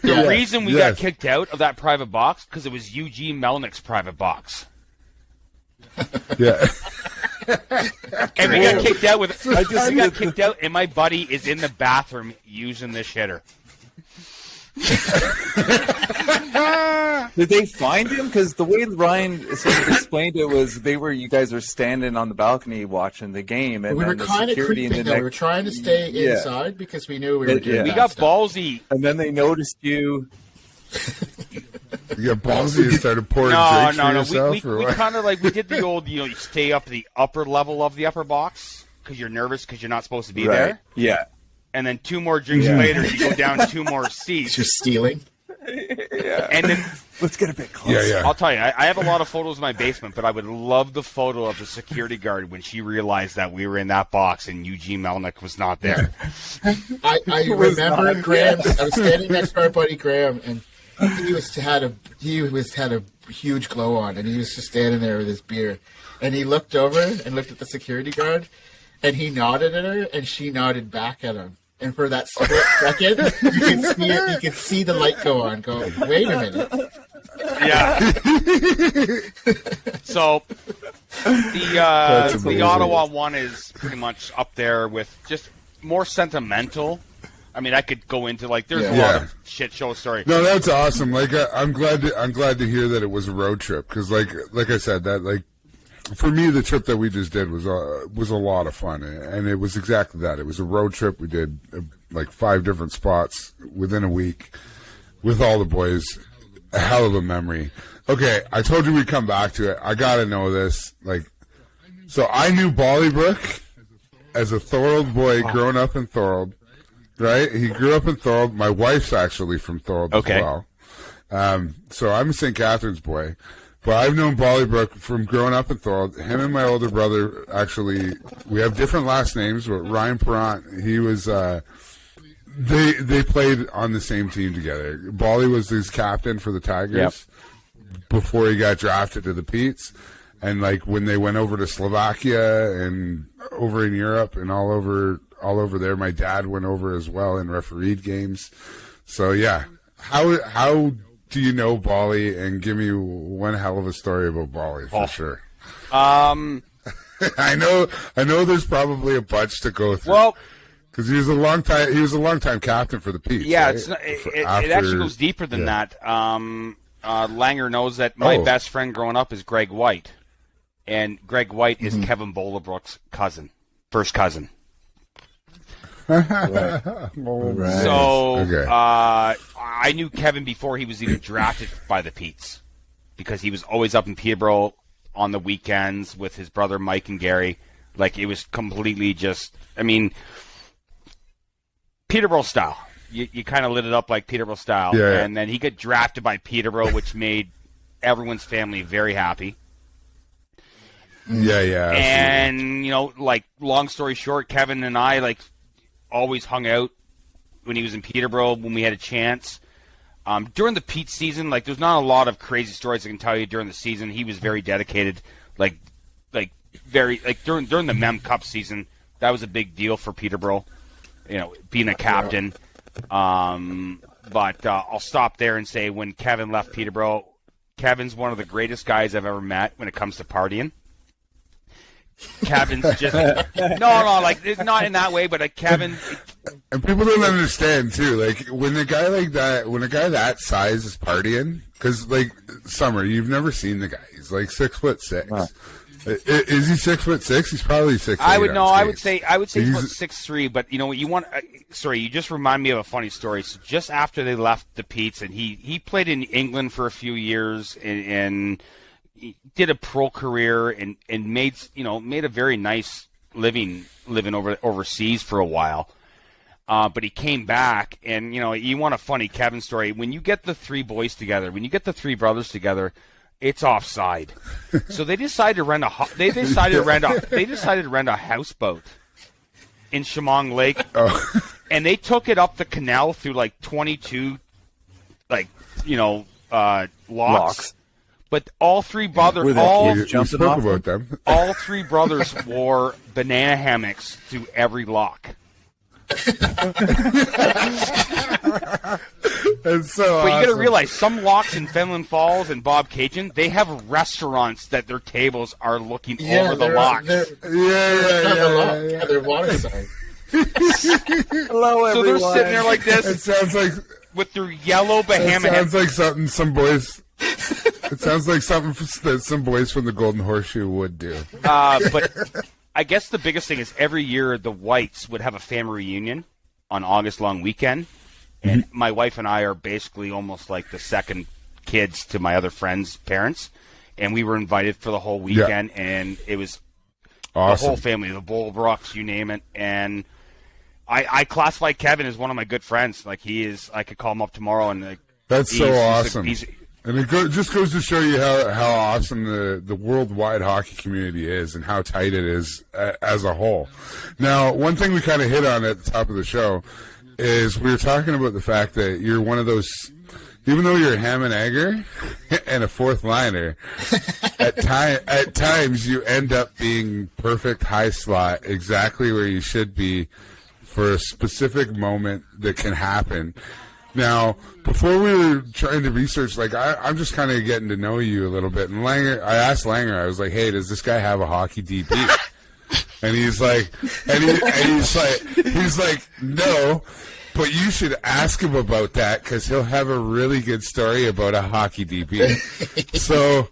The reason we got kicked out of that private box because it was Eugene Melnick's private box. Yeah. And we got kicked out we got kicked out, and my buddy is in the bathroom using this shitter. Did they find him? Because the way Ryan sort of explained it was you guys were standing on the balcony watching the game, and we were the kind of security creeping. We were trying to stay inside because we knew we were doing We bad got stuff. ballsy. and then they noticed you. You got ballsy and started pouring drinks for yourself, or We what? kind of like we did the old, you stay up to the upper level of the upper box because you're nervous because you're not supposed to be there. Yeah. And then 2 more drinks later, you go down 2 more seats. Just stealing. And then Let's get a bit closer. Yeah, yeah. I'll tell you, I have a lot of photos in my basement, but I would love the photo of the security guard when she realized that we were in that box and Eugene Melnick was not there. I remember Graham. I was standing next to our buddy Graham, and he had a huge glow on, and he was just standing there with his beer, and he looked over and looked at the security guard, and he nodded at her, and she nodded back at him. And for that split second, you could see the light go on. Go, wait a minute. Yeah. So the Ottawa one is pretty much up there with just more sentimental. I mean, I could go into there's a lot of shit show story. No, that's awesome. I'm glad to hear that it was a road trip because, like I said, that for me, the trip that we just did was a lot of fun, and it was exactly that. It was a road trip. We did 5 different spots within a week with all the boys. A hell of a memory. Okay, I told you we'd come back to it. I gotta know this. So I knew Bollybrook as a Thorold boy growing up in Thorold. Right? He grew up in Thorold. My wife's actually from Thorold as well. So I'm a St. Catharines boy. But I've known Bollybrook from growing up in Thorold. Him and my older brother, actually, we have different last names, but Ryan Perrant, he was, they played on the same team together. Bolly was his captain for the Tigers before he got drafted to the Petes. And, when they went over to Slovakia and over in Europe and all over there, my dad went over as well and refereed games. So, yeah. How do you know Bolly, and give me one hell of a story about Bolly for sure. I know there's probably a bunch to go through. Well, because he was a long time captain for the Petes. Yeah, right? it actually goes deeper than that. Langer knows that my best friend growing up is Greg White, and Greg White is Kevin Bollebrook's first cousin. Right. So Okay. I knew Kevin before he was even drafted by the Petes because he was always up in Peterborough on the weekends with his brother Mike and Gary. It was completely just, Peterborough style. You kind of lit it up like Peterborough style. Yeah. And then he got drafted by Peterborough, which made everyone's family very happy. Yeah. Absolutely. And, long story short, Kevin and I, always hung out when he was in Peterborough when we had a chance. During the Pete season, there's not a lot of crazy stories I can tell you during the season. He was very dedicated, during the Mem Cup season, that was a big deal for Peterborough, being a captain. But I'll stop there and say when Kevin left Peterborough, Kevin's one of the greatest guys I've ever met when it comes to partying. Kevin's just not in that way, but Kevin. And people don't understand too. When a guy that size is partying, because Summer, you've never seen the guy. He's 6'6". Wow. Is he 6'6"? He's probably 6'8". I would know. I would say he's He's- about 6'3". But you know what you want? Sorry, you just remind me of a funny story. So just after they left the Petes, and he played in England for a few years and he did a pro career and made a very nice living overseas for a while. But he came back, and you want a funny Kevin story. When you get the 3 boys together, when you get the 3 brothers together, it's offside. So they decided to rent a houseboat in Chemong Lake, and they took it up the canal through 22 locks. But all 3 brothers, we spoke about them. all 3 brothers wore banana hammocks through every lock. It's so But you got to awesome. realize some locks in Fenland Falls and Bob Cajun, they have restaurants that their tables are looking over the locks. Yeah. They're waterside. Hello, So they're sitting there like It this sounds like with their yellow it Bahama sounds heads. like something some boys. It sounds like something that some boys from the Golden Horseshoe would do. But I guess the biggest thing is every year the Whites would have a family reunion on August long weekend. And my wife and I are basically almost like the second kids to my other friends' parents. And we were invited for the whole weekend, and it was Awesome. the whole family, the Bullbrooks, you name it. And I classify Kevin as one of my good friends. Like, he is, I could call him up tomorrow, and like, That's so awesome. He's And it just goes to show you how awesome the worldwide hockey community is and how tight it is as a whole. Now, one thing we kind of hit on at the top of the show is we were talking about the fact that you're one of those, even though you're a ham and egger and a fourth liner, at times you end up being perfect high slot, exactly where you should be for a specific moment that can happen. Now, before we were trying to research, like, I'm just kind of getting to know you a little bit. And I asked Langer, I was like, hey, does this guy have a hockey DP? And he's like, he's like, no, but you should ask him about that because he'll have a really good story about a hockey DP. So,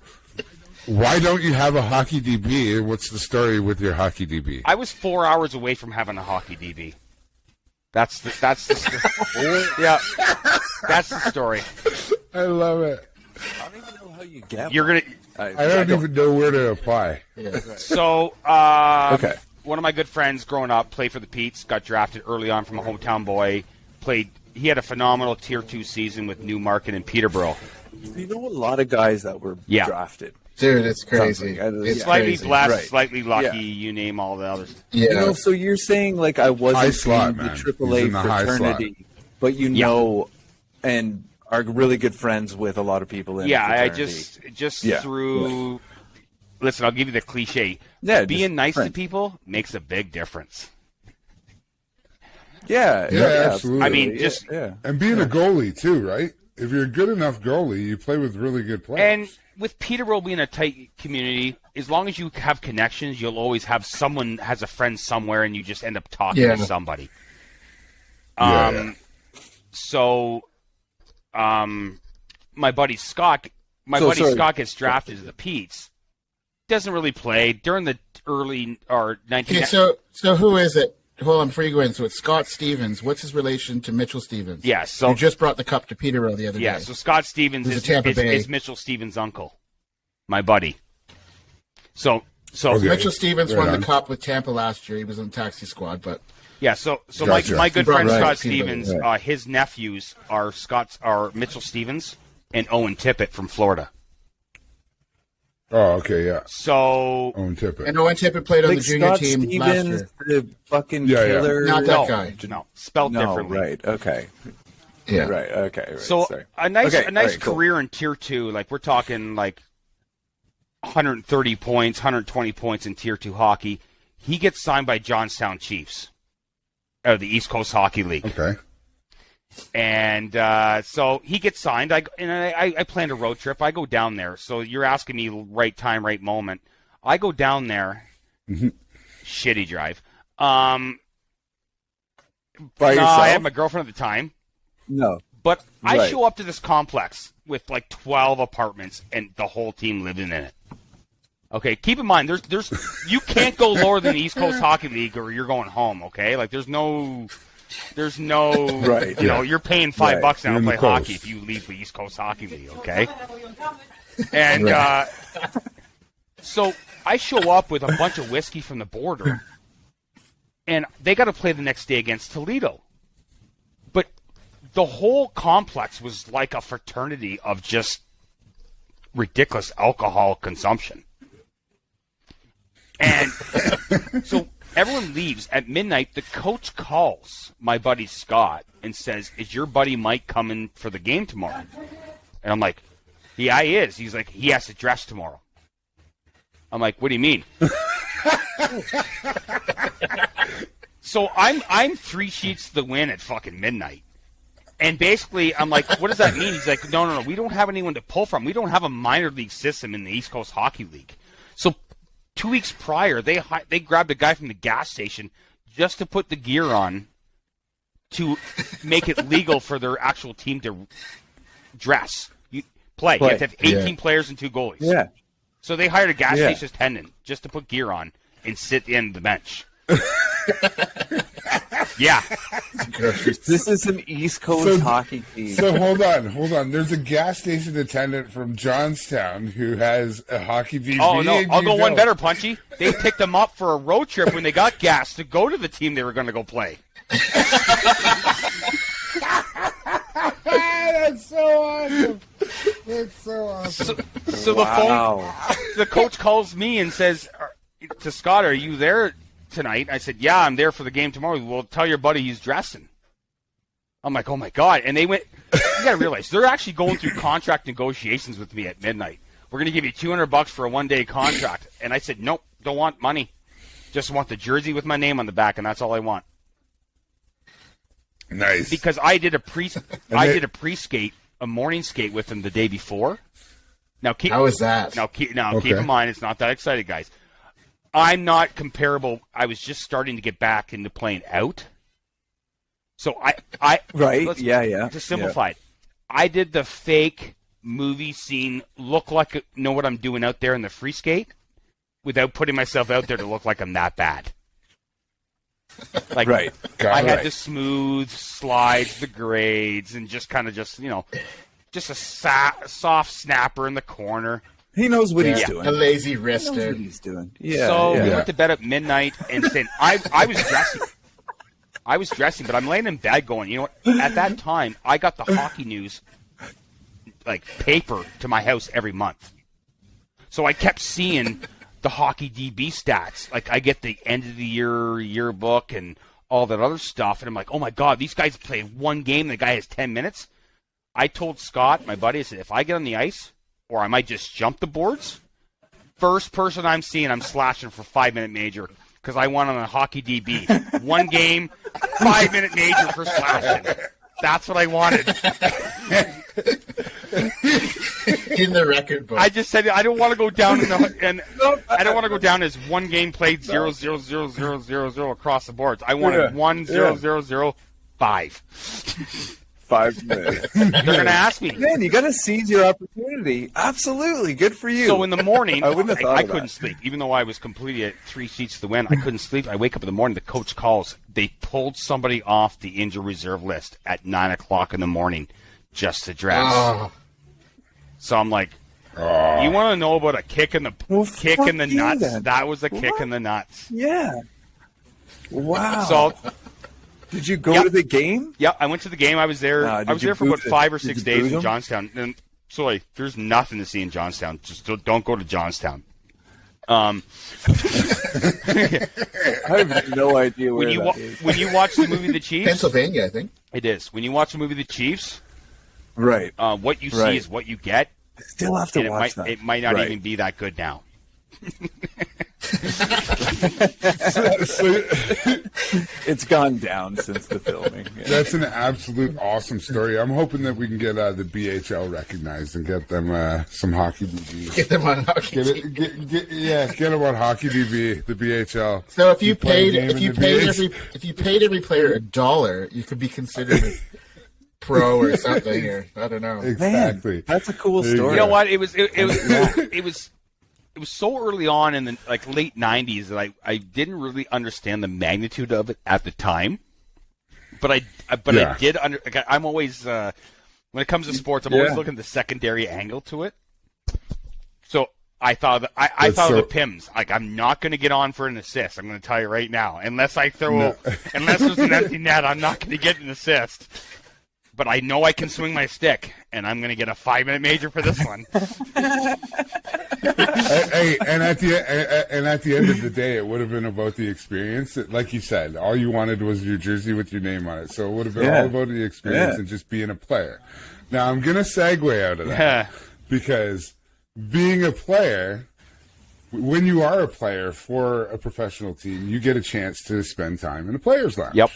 why don't you have a hockey DP? And what's the story with your hockey DP? I was 4 hours away from having a hockey DB. That's the story. Yeah, that's the story. I love it. I don't even know how you get. You're gonna. I don't even know where to apply. So, Okay. one of my good friends growing up played for the Petes, got drafted early on from a hometown boy. He had a phenomenal Tier 2 season with Newmarket and Peterborough. You know a lot of guys that were drafted. Dude, it's crazy. It's Slightly crazy. blessed, Right. slightly lucky, Yeah. you name all the others. Yeah. You know, so you're saying like I High wasn't slot, in the man. He's AAA in the high fraternity, but you know, and are really good friends with a lot of people in Yeah, the I fraternity. just Yeah. through. Listen, I'll give you the cliche. Yeah, Being just nice to friends. people makes a big difference. Yeah, absolutely. I mean, just yeah. And being a goalie, too, right? If you're a good enough goalie, you play with really good players. and with Peterborough being a tight community, as long as you have connections, you'll always have someone has a friend somewhere, and you just end up talking to somebody. Yeah. So, my buddy Scott, Scott gets drafted to the Petes. Doesn't really play during the early or 19. Okay, so who is it? Hold on, before you go in. So it's Scott Stevens. What's his relation to Mitchell Stevens? Yeah, so you just brought the cup to Peterborough the other yeah, day. so Scott Stevens Who's is, a Tampa Bay. is Mitchell Stevens' uncle, my buddy. So Okay. Mitchell Stevens Right won on. the cup with Tampa last year. He was on the taxi squad, but yeah, so Gotcha. my good Right, friend right. Scott Stevens, Right. his nephews are Mitchell Stevens and Owen Tippett from Florida. Oh, okay, yeah. So Owen Tippett. and Owen Tippett played on Like the junior Scott team last Stevens, year. the fucking Yeah, yeah. killer. Not that guy. no, spelled No, differently. right? Okay, Yeah. right. Okay, right. So sorry. a nice Okay, all right, cool. career in Tier 2, like we're talking like 130 points, 120 points in Tier 2 hockey. He gets signed by Johnstown Chiefs of the East Coast Hockey League. Okay. And so he gets signed. I planned a road trip. I go down there. So you're asking me right time, right moment. I go down there. Shitty drive. By No, yourself? I had my girlfriend at the time. No. But I Right. show up to this complex with like 12 apartments and the whole team living in it. Okay, keep in mind, there's you can't go lower than the East Coast Hockey League or you're going home. Okay, like there's no Right, You know, you're paying $5 now You're to in play the coast. hockey if you leave the East Coast Hockey League. Okay, and so I show up with a bunch of whiskey from the border, and they got to play the next day against Toledo. But the whole complex was like a fraternity of just ridiculous alcohol consumption. And so everyone leaves. At midnight, the coach calls my buddy Scott and says, "Is your buddy Mike coming for the game tomorrow?" And I'm like, "Yeah, he is." He's like, "He has to dress tomorrow." I'm like, "What do you mean?" So I'm 3 sheets to the win at fucking midnight. And basically, I'm like, what does that mean? He's like, no, we don't have anyone to pull from. We don't have a minor league system in the East Coast Hockey League. So 2 weeks prior, they grabbed a guy from the gas station just to put the gear on to make it legal for their actual team to play. You have to have 18 players and 2 goalies. Yeah. So they hired a gas station attendant just to put gear on and sit in the bench. Yeah. This is an East Coast hockey team. So hold on. There's a gas station attendant from Johnstown who has a hockey DB. Oh, no. I'll go one better, Punchy. They picked them up for a road trip when they got gas to go to the team they were going to go play. That's so awesome. That's so awesome. So the coach calls me and says to Scott, "Are you there tonight?" I said, "Yeah, I'm there for the game tomorrow." "Well, tell your buddy he's dressing." I'm like, "Oh my god!" And they went. You got to realize they're actually going through contract negotiations with me at midnight. "We're going to give you $200 for a 1-day contract," and I said, "Nope, don't want money. Just want the jersey with my name on the back, and that's all I want." Nice. Because I did a pre-skate, a morning skate with them the day before. Now, how was that? Keep in mind, it's not that exciting, guys. I'm not comparable. I was just starting to get back into playing out. So To simplify it, I did the fake movie scene, look like know what I'm doing out there in the free skate, without putting myself out there to look like I'm that bad. Like, I had the smooth slides, the grades, and just a soft snapper in the corner. He knows what he's doing. A lazy wrister. He knows what he's doing. Yeah. So we went to bed at midnight, and saying I was dressing. I was dressing, but I'm laying in bed going, you know what? At that time, I got the hockey news, like paper, to my house every month. So I kept seeing the hockey DB stats. Like, I get the end of the year yearbook and all that other stuff, and I'm like, oh my god, these guys play one game, and the guy has 10 minutes. I told Scott, my buddy, I said, if I get on the ice, or I might just jump the boards, first person I'm seeing, I'm slashing for 5-minute major, because I want on a hockey DB. One game, 5-minute major for slashing. That's what I wanted. In the record book. I just said I don't want to go down I don't want to go down as one game played 0-0-0-0-0-0 across the boards. I wanted 1-0-0-0-5. 5 minutes. They're going to ask me. Man, you got to seize your opportunity. Absolutely, good for you. So in the morning, I couldn't that. sleep, even though I was completely at 3 sheets to the win. I couldn't sleep. I wake up in the morning. The coach calls. They pulled somebody off the injured reserve list at 9:00 in the morning just to dress. Oh. So I'm like, you want to know about a kick in the nuts? Then. That was a kick in the nuts. Yeah. Wow. So, did you go to the game? Yeah, I went to the game. I was there. I was there for about 5 or 6 days in them? Johnstown. And sorry, there's nothing to see in Johnstown. Just don't go to Johnstown. I have no idea where when you watch the movie The Chiefs, Pennsylvania, I think it is. When you watch the movie The Chiefs, right? What you see is what you get. I still have to watch that. It might not even be that good now. It's gone down since the filming. Yeah. That's an absolute awesome story. I'm hoping that we can get the BHL recognized and get them some hockey DB. Get them on hockey. Get them on hockey DB, the BHL. So if you paid every player $1, you could be considered pro or something, or I don't know. Exactly. Man, that's a cool story. You know what? It was so early on in the late 90s that I didn't really understand the magnitude of it at the time. But I did I'm always when it comes to sports, I'm always looking at the secondary angle to it. So I thought of the Pims. Like, I'm not going to get on for an assist. I'm going to tell you right now, unless there's an empty net, I'm not going to get an assist. But I know I can swing my stick, and I'm going to get a 5-minute major for this one. Hey, and at the end of the day, it would have been about the experience. Like you said, all you wanted was your jersey with your name on it. So it would have been all about the experience and just being a player. Now, I'm going to segue out of that because being a player, when you are a player for a professional team, you get a chance to spend time in a player's lounge. Yep.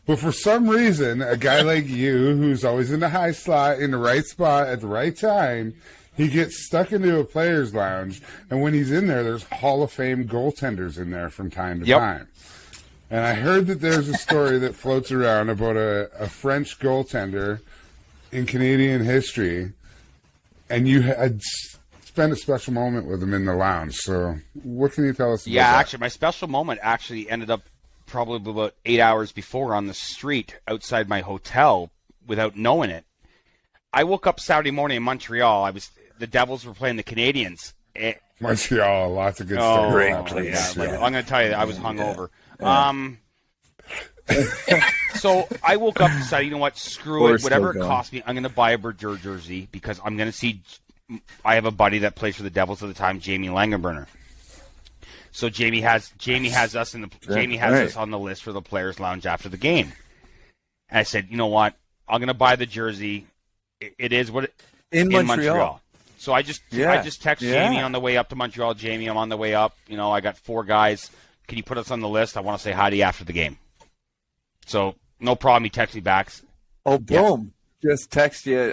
But for some reason, a guy like you, who's always in the high slot, in the right spot at the right time, he gets stuck into a player's lounge. And when he's in there, there's Hall of Fame goaltenders in there from time to time. And I heard that there's a story that floats around about a French goaltender in Canadian history, and you had spent a special moment with him in the lounge. So what can you tell us about that? Actually, my special moment actually ended up probably about 8 hours before on the street outside my hotel without knowing it. I woke up Saturday morning in Montreal. The Devils were playing the Canadians. Montreal, lots of good stuff. I'm going to tell you, I was hungover. So I woke up and decided, you know what, screw it. Whatever it costs me, I'm going to buy a Berger jersey because I'm going to see. I have a buddy that plays for the Devils at the time, Jamie Langenberner. So Jamie has us us on the list for the Players Lounge after the game. And I said, you know what, I'm going to buy the jersey. It is what in Montreal. So I just text Jamie on the way up to Montreal. Jamie, I'm on the way up. You know, I got 4 guys. Can you put us on the list? I want to say hi to you after the game. So no problem. He texted me back. Oh, boom. Just text you.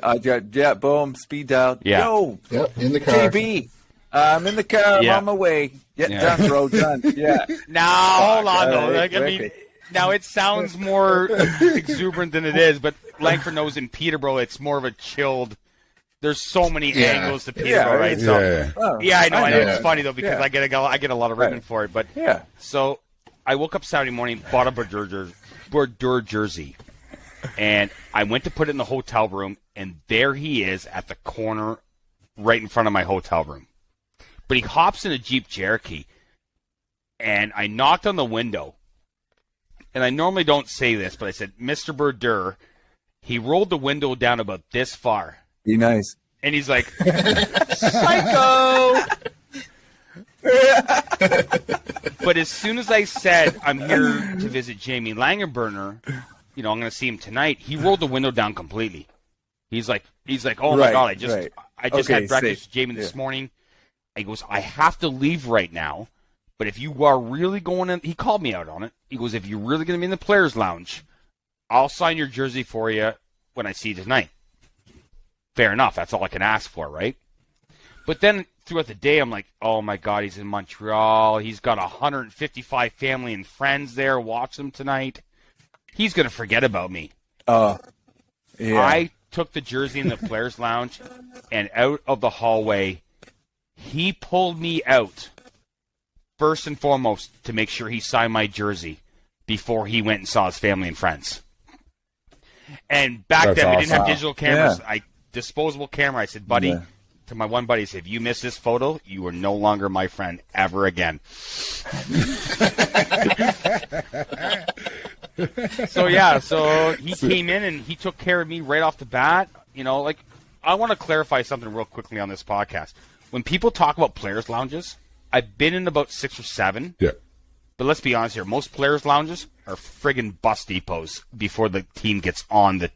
Boom. Speed dial. Yeah. Yo. Yep, in the car. JB. I'm in the car. I'm on my way. Done, bro. Done. Yeah. Now, hold on, though. Now it sounds more exuberant than it is, but Langford knows in Peterborough it's more of a chilled. There's so many angles to Peterborough, right? So, I know. It's funny though because I get a lot of ribbon for it. But so I woke up Saturday morning, bought a Berger jersey, and I went to put it in the hotel room, and there he is at the corner, right in front of my hotel room. But he hops in a Jeep Cherokee, and I knocked on the window. And I normally don't say this, but I said, Mr. Berger. He rolled the window down about this far. Be nice. And he's like, psycho! But as soon as I said, I'm here to visit Jamie Langenberner, I'm going to see him tonight, he rolled the window down completely. He's like, oh my God, I just had breakfast with Jamie this morning. He goes, I have to leave right now, but if you are really going in, he called me out on it. He goes, if you're really going to be in the Players Lounge, I'll sign your jersey for you when I see you tonight. Fair enough. That's all I can ask for, right? But then throughout the day, I'm like, oh my God, he's in Montreal. He's got 155 family and friends there. Watch them tonight. He's going to forget about me. I took the jersey in the Players Lounge, and out of the hallway, he pulled me out first and foremost to make sure he signed my jersey before he went and saw his family and friends. And back then, we didn't have digital cameras. Disposable camera. I said, buddy, to my one buddy, I said, if you miss this photo, you are no longer my friend ever again. So he came in and he took care of me right off the bat. I want to clarify something real quickly on this podcast. When people talk about Players Lounges, I've been in about 6 or 7. Yeah. But let's be honest here. Most Players Lounges are friggin' bus depots before the team gets on the.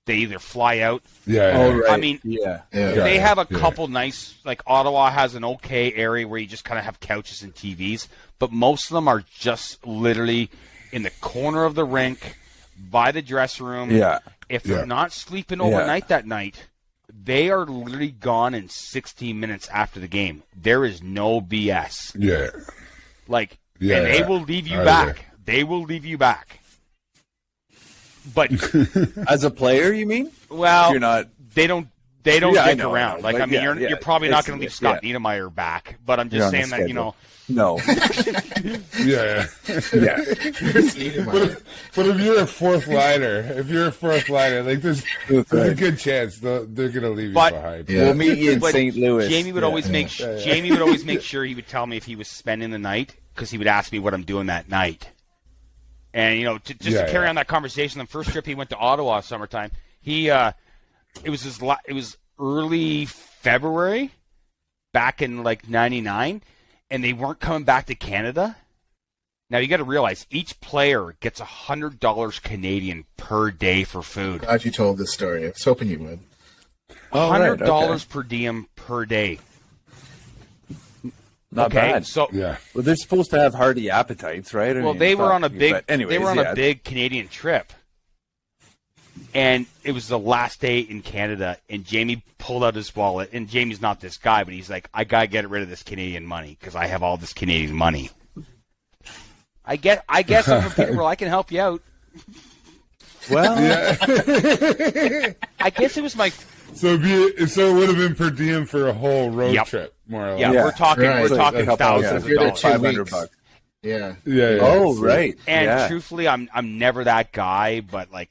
They either fly out. I mean, they have a couple nice, like Ottawa has an okay area where you just kind of have couches and TVs, but most of them are just literally in the corner of the rink, by the dressing room. If they're not sleeping overnight that night, they are literally gone in 16 minutes after the game. There is no BS. And they will leave you back. They will leave you back. But as a player, you mean? Well, you're not. They don't dick around. You're probably not going to leave Scott Niedermayer back. But I'm just saying that No. But if you're a fourth liner, like there's a good chance they're going to leave you behind. We'll meet you in St. Louis. Jamie would always make sure he would tell me if he was spending the night because he would ask me what I'm doing that night. And to carry on that conversation, the first trip he went to Ottawa summertime, it was early February, back in like '99, and they weren't coming back to Canada. Now you got to realize each player gets $100 Canadian per day for food. Glad you told this story. I was hoping you would. $100 per diem per day. Not bad. So Yeah. Well, they're supposed to have hearty appetites, right? I well, mean, they were fuck, on a big but anyways, they were on yeah. a big Canadian trip, and it was the last day in Canada. And Jamie pulled out his wallet, and Jamie's not this guy, but he's like, I gotta get rid of this Canadian money because I have all this Canadian money. I guess I'm from Peterborough. I can help you out. Well, I guess it was my. So it would have been per diem for a whole road Yep. trip, more or less. Yeah, Yeah. we're talking Right. we're talking Like thousands You're of there dollars. 2 $500 weeks. bucks. Yeah. Yeah. Oh, So- right. And yeah. truthfully, I'm never that guy, but like,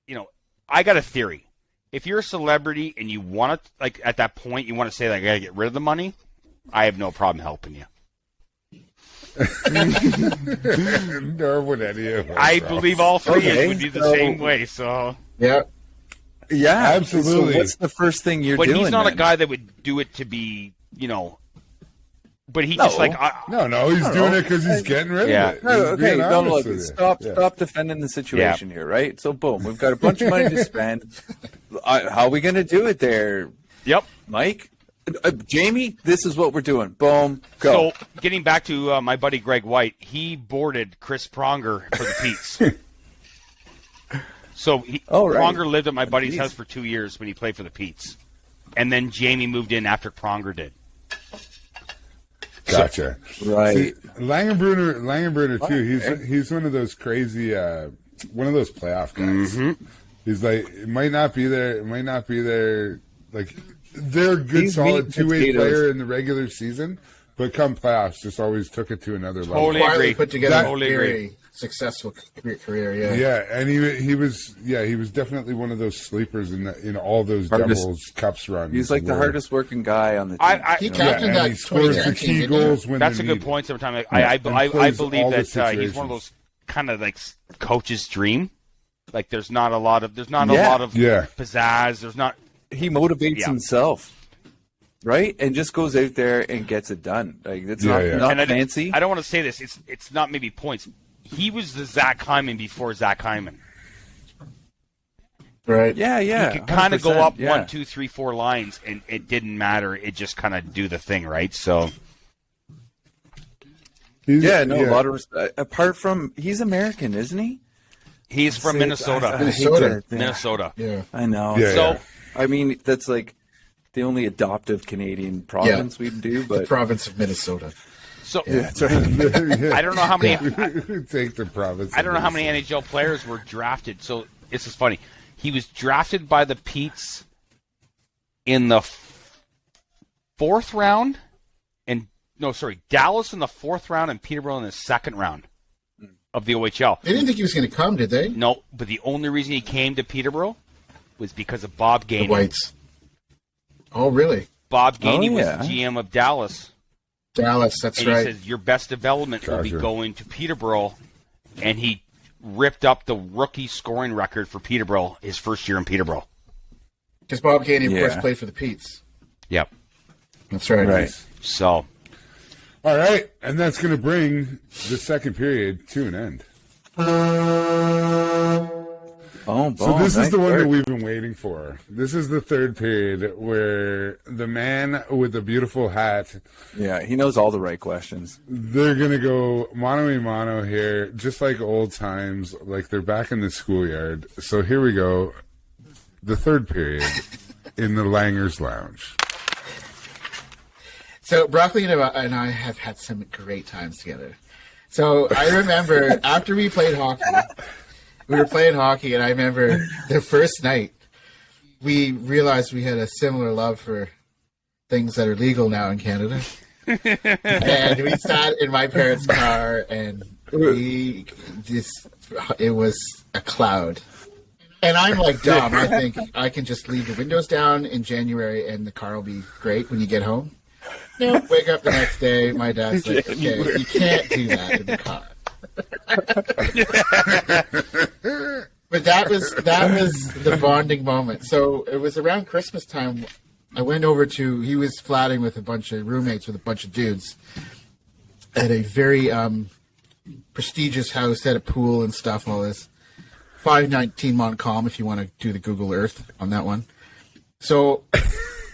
you know, I got a theory. If you're a celebrity and you want to, like, at that point, you want to say, like, I got to get rid of the money, I have no problem helping you. Nor would any of us. I believe all three Okay, would be the so- same way, so. Yeah. Yeah, Absolutely. So what's the first thing you're But doing? he's not then? a guy that would do it to be, you know, but he No. just, like, No, he's doing it because he's getting rid Yeah. of it. No, He's okay, being no, honest look, with you. stop Yeah. defending the situation here, right? So, boom, we've got a bunch of money to spend. How are we going to do it there, yep. Mike? Jamie, this is what we're doing. Boom, go. So, getting back to my buddy Greg White, he boarded Chris Pronger for the Pete's. So, Oh, right. Pronger lived at my buddy's Pete's. house for 2 years when he played for the Pete's. And then Jamie moved in after Pronger did. Gotcha. Right. See, Langenbrunner too. He's one of those crazy, one of those playoff guys. Mm-hmm. He's like, it might not be there. It might not be there. Like, they're a good, He's solid meat two-way potatoes. player in the regular season, but come playoffs, just always took it to another level. Totally Quietly agree. put together That- a Totally very agree. successful career. Yeah. Yeah, and he was definitely one of those sleepers in all those Hardest- Devils Cups runs. He's like the where- hardest working guy on the team. He Yeah, captained and that he scores the 2019, key didn't he? goals when That's a they're good needed. point. Sometimes And I plays believe all the that he's one of situations. those kind of like coach's dream. Like there's not a lot of Yeah. pizzazz. There's not. He motivates Yeah. himself, right? And just goes out there and gets it done. Like it's Yeah, not And I fancy. don't want to say this. It's not maybe points. He was the Zach Hyman before Zach Hyman. Right. Yeah, yeah. He could kind of go 100%, up yeah. 1, 2, 3, 4 lines, and it didn't matter. It just kind of do the thing, right? So Yeah, no, a lot of respect. Apart from, he's American, isn't he? he's from I Minnesota. hate Minnesota. to- Minnesota. Yeah. I know. Yeah, So yeah. I mean, that's like the only adoptive Canadian province we do, The but province of Minnesota. So that's right. I don't know how many. Take the province. I don't know how many NHL players were drafted. So this is funny. He was drafted by the Petes in the fourth round, and Dallas in the fourth round and Peterborough in the second round of the OHL. They didn't think he was going to come, did they? No, but the only reason he came to Peterborough was because of Bob The Gainey. Whites. Oh, really? Bob Gainey yeah. was the GM of Dallas. Dallas, that's And right. he says, your best development will be Gotcha. going to Peterborough. And he ripped up the rookie scoring record for Peterborough his first year in Peterborough. Because Bob Gainey, of Yeah. course, played for the Petes. Yep. That's right. Right. So, All right, and that's going to bring the second period to an end. Oh, boom, So this is nice the one that work. we've been waiting for. This is the third period where the man with the beautiful hat, Yeah, he knows all the right questions. they're going to go mano a mano here, just like old times, like they're back in the schoolyard. So here we go. The third period in the Langer's Lounge. So Broccoli and I have had some great times together. So I remember after we played hockey, we were playing hockey, and I remember the first night we realized we had a similar love for things that are legal now in Canada. And we sat in my parents' car, and it was a cloud. And I'm like, Dom, I think I can just leave the windows down in January and the car will be great when you get home. No, wake up the next day, my dad's like, okay, you can't do that in the car. But that was the bonding moment. So it was around Christmas time. I went over he was flatting with a bunch of roommates with a bunch of dudes at a very prestigious house, had a pool and stuff, all this. 519 Montcalm, if you want to do the Google Earth on that one. So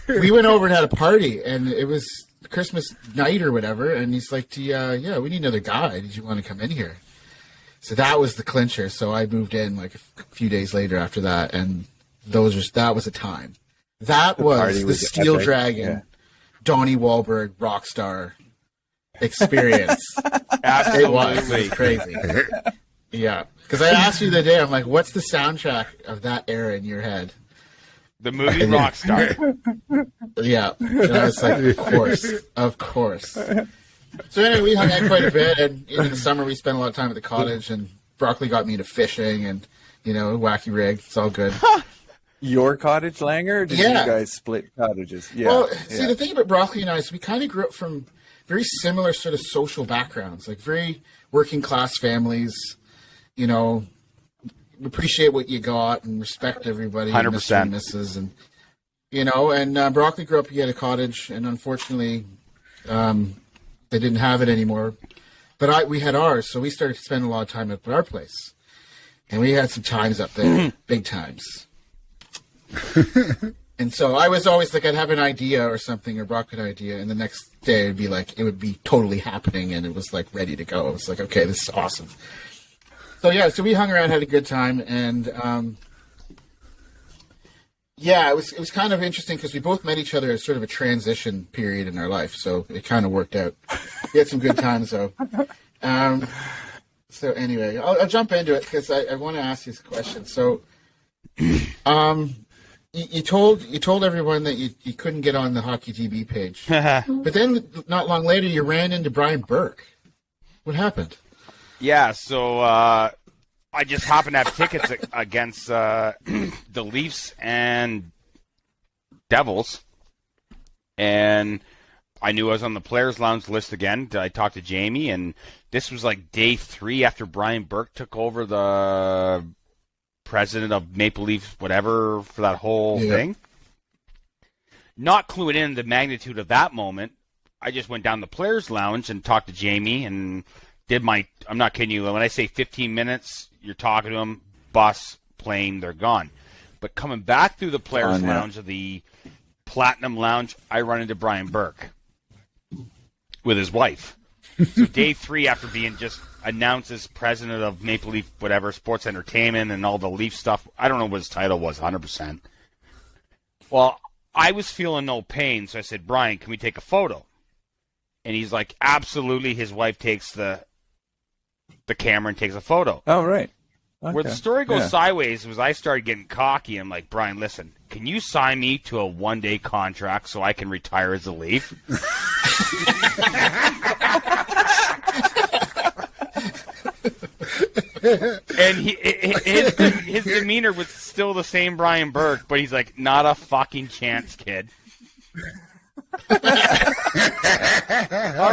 we went over and had a party, and it was Christmas night or whatever, and he's like, yeah, we need another guy. Did you want to come in here? So that was the clincher. So I moved in like a few days later after that, and that was a time. That was the Steel epic. Dragon, Donnie Wahlberg rock star experience. It was crazy. Yeah, because I asked you the other day, I'm like, what's the soundtrack of that era in your head? The movie Rockstar. Yeah, and I was like, of course. So anyway, we hung out quite a bit, and in the summer we spent a lot of time at the cottage, and Brockley got me into fishing, and wacky rig. It's all good. Your cottage, Langer? Or did you guys split cottages? Yeah. Well, see, the thing about Brockley and I is we kind of grew up from very similar sort of social backgrounds, like very working class families. Appreciate what you got and respect everybody. 100%. Mr. and Mrs. And Brockley grew up. He had a cottage, and unfortunately, they didn't have it anymore. But we had ours, so we started to spend a lot of time at our place, and we had some times up there, big times. And so I was always like, I'd have an idea or something, or Brock an idea, and the next day it'd be like, it would be totally happening, and it was like ready to go. It was like, okay, this is awesome. So we hung around, had a good time, and it was kind of interesting because we both met each other at sort of a transition period in our life, so it kind of worked out. We had some good times, though. So anyway, I'll jump into it because I want to ask you this question. So, you told everyone that you couldn't get on the Hockey TV page, but then not long later you ran into Brian Burke. What happened? Yeah, so I just happened to have tickets against the Leafs and Devils, and I knew I was on the Players Lounge list again. I talked to Jamie, and this was like day 3 after Brian Burke took over the president of Maple Leafs, whatever, for that whole thing. Not cluing in the magnitude of that moment, I just went down the Players Lounge and talked to Jamie and did I'm not kidding you, when I say 15 minutes, you're talking to them, bus, plane, they're gone. But coming back through the Players Lounge of the Platinum Lounge, I run into Brian Burke with his wife. So day 3 after being just announced as president of Maple Leaf, whatever, Sports Entertainment and all the Leaf stuff, I don't know what his title was, 100%. Well, I was feeling no pain, so I said, Brian, can we take a photo? And he's like, absolutely. His wife takes the camera and takes a photo. Oh, right. Okay. Where the story goes sideways was I started getting cocky. I'm like, Brian, listen, can you sign me to a 1-day contract so I can retire as a Leaf? And his demeanor was still the same Brian Burke, but he's like, not a fucking chance, kid. All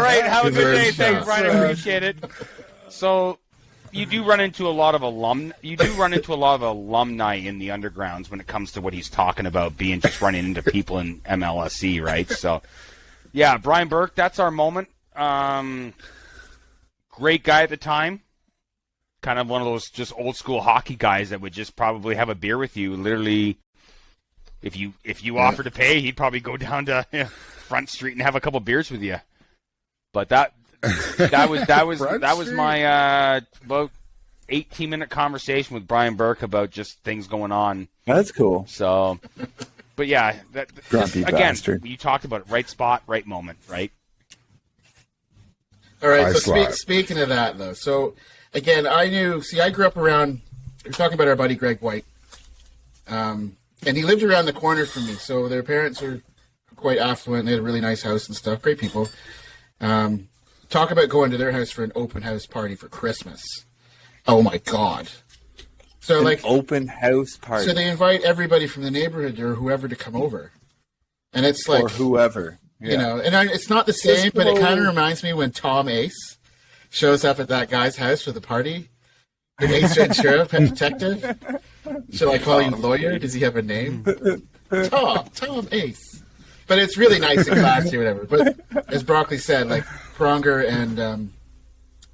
right, have a good day. Thanks, Brian. I appreciate it. So you do run into a lot of alumni in the undergrounds when it comes to what he's talking about, being just running into people in MLSE, right? So, yeah, Brian Burke, that's our moment. Great guy at the time. Kind of one of those just old school hockey guys that would just probably have a beer with you. Literally, if you offer to pay, he'd probably go down to Front Street and have a couple beers with you. But that was my about 18-minute conversation with Brian Burke about just things going on. That's cool. So, but yeah, Grumpy again, bastard. you talked about it, right spot, right moment, right? All right. So speaking of that, though, so again, I grew up around. We're talking about our buddy Greg White, and he lived around the corner from me. So their parents were quite affluent. They had a really nice house and stuff. Great people. Talk about going to their house for an open house party for Christmas. Oh my God. So an open house party. So they invite everybody from the neighborhood or whoever to come over. And it's like, or whoever. Yeah. It's not the same, but it kind of reminds me when Tom Ace shows up at that guy's house for the party. The Ace Ventura, Pet Detective. Shall I call you lawyer? Does he have a name? Tom Ace. But it's really nice and classy or whatever. But as Brockley said, like Pronger and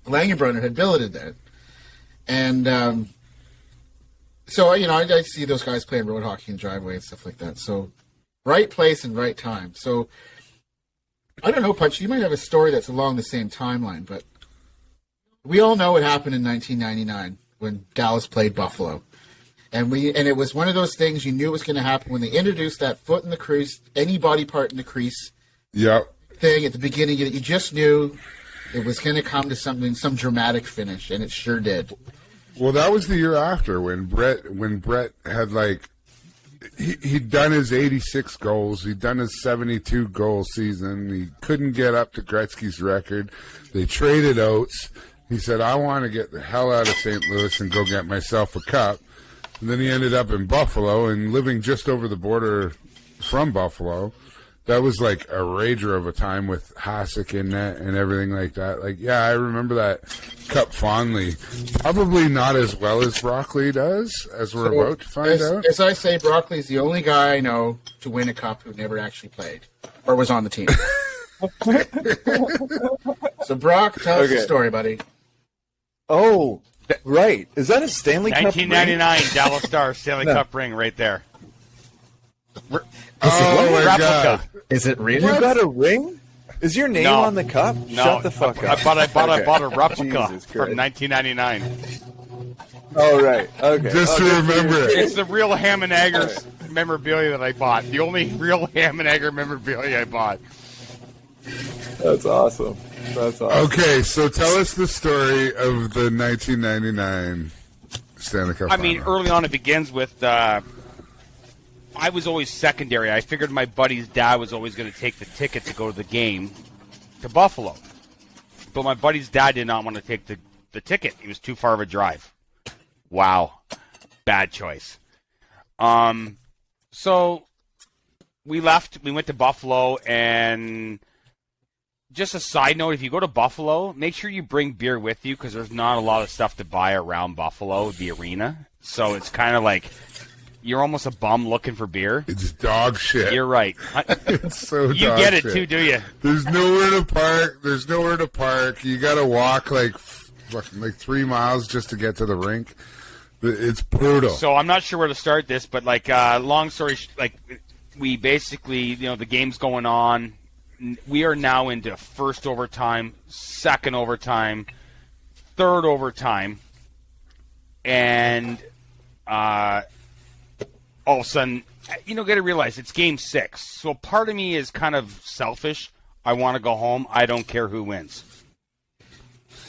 Langenbrunner had billeted there. And so, I see those guys playing road hockey in driveway and stuff like that. So right place and right time. So I don't know, Punch. You might have a story that's along the same timeline, but we all know what happened in 1999 when Dallas played Buffalo. And it was one of those things you knew was going to happen when they introduced that foot in the crease, any body part in the crease thing at the beginning. You just knew it was going to come to some dramatic finish, and it sure did. Well, that was the year after when Brett had like he'd done his 86 goals, he'd done his 72 goal season. He couldn't get up to Gretzky's record. They traded Oates. He said, "I want to get the hell out of St. Louis and go get myself a cup." And then he ended up in Buffalo and living just over the border from Buffalo. That was like a rager of a time with Hasek in net and everything like that. Like, yeah, I remember that cup fondly. Probably not as well as Brockley does, as we're about to find out. As I say, Brockley's the only guy I know to win a cup who never actually played or was on the team. So, Brock, tell us the story, buddy. Oh, right. Is that a Stanley Cup 1999 Dallas Stars Stanley Cup ring right there. Oh, my Replica. God. Is it really? You got a ring? Is your name on the cup? No, Shut the fuck up. I bought a replica Jesus from Christ. 1999. Oh, right. Okay. Just to remember it. It's the real Ham and Eggers memorabilia that I bought. The only real Ham and Egger memorabilia I bought. That's awesome. That's awesome. Okay, so tell us the story of the 1999 Stanley Cup. I mean, final. early on it begins with I was always secondary. I figured my buddy's dad was always going to take the ticket to go to the game to Buffalo. But my buddy's dad did not want to take the ticket. It was too far of a drive. Wow. Bad choice. So we left. We went to Buffalo, and just a side note, if you go to Buffalo, make sure you bring beer with you because there's not a lot of stuff to buy around Buffalo, the arena. So it's kind of like you're almost a bum looking for beer. It's dog shit. You're right. It's so You dog get it shit. too, do you? There's nowhere to park. You got to walk like 3 miles just to get to the rink. It's brutal. So I'm not sure where to start this, but like long story, we basically, the game's going on. We are now into first overtime, second overtime, third overtime, and all of a sudden, got to realize it's game 6. So part of me is kind of selfish. I want to go home. I don't care who wins.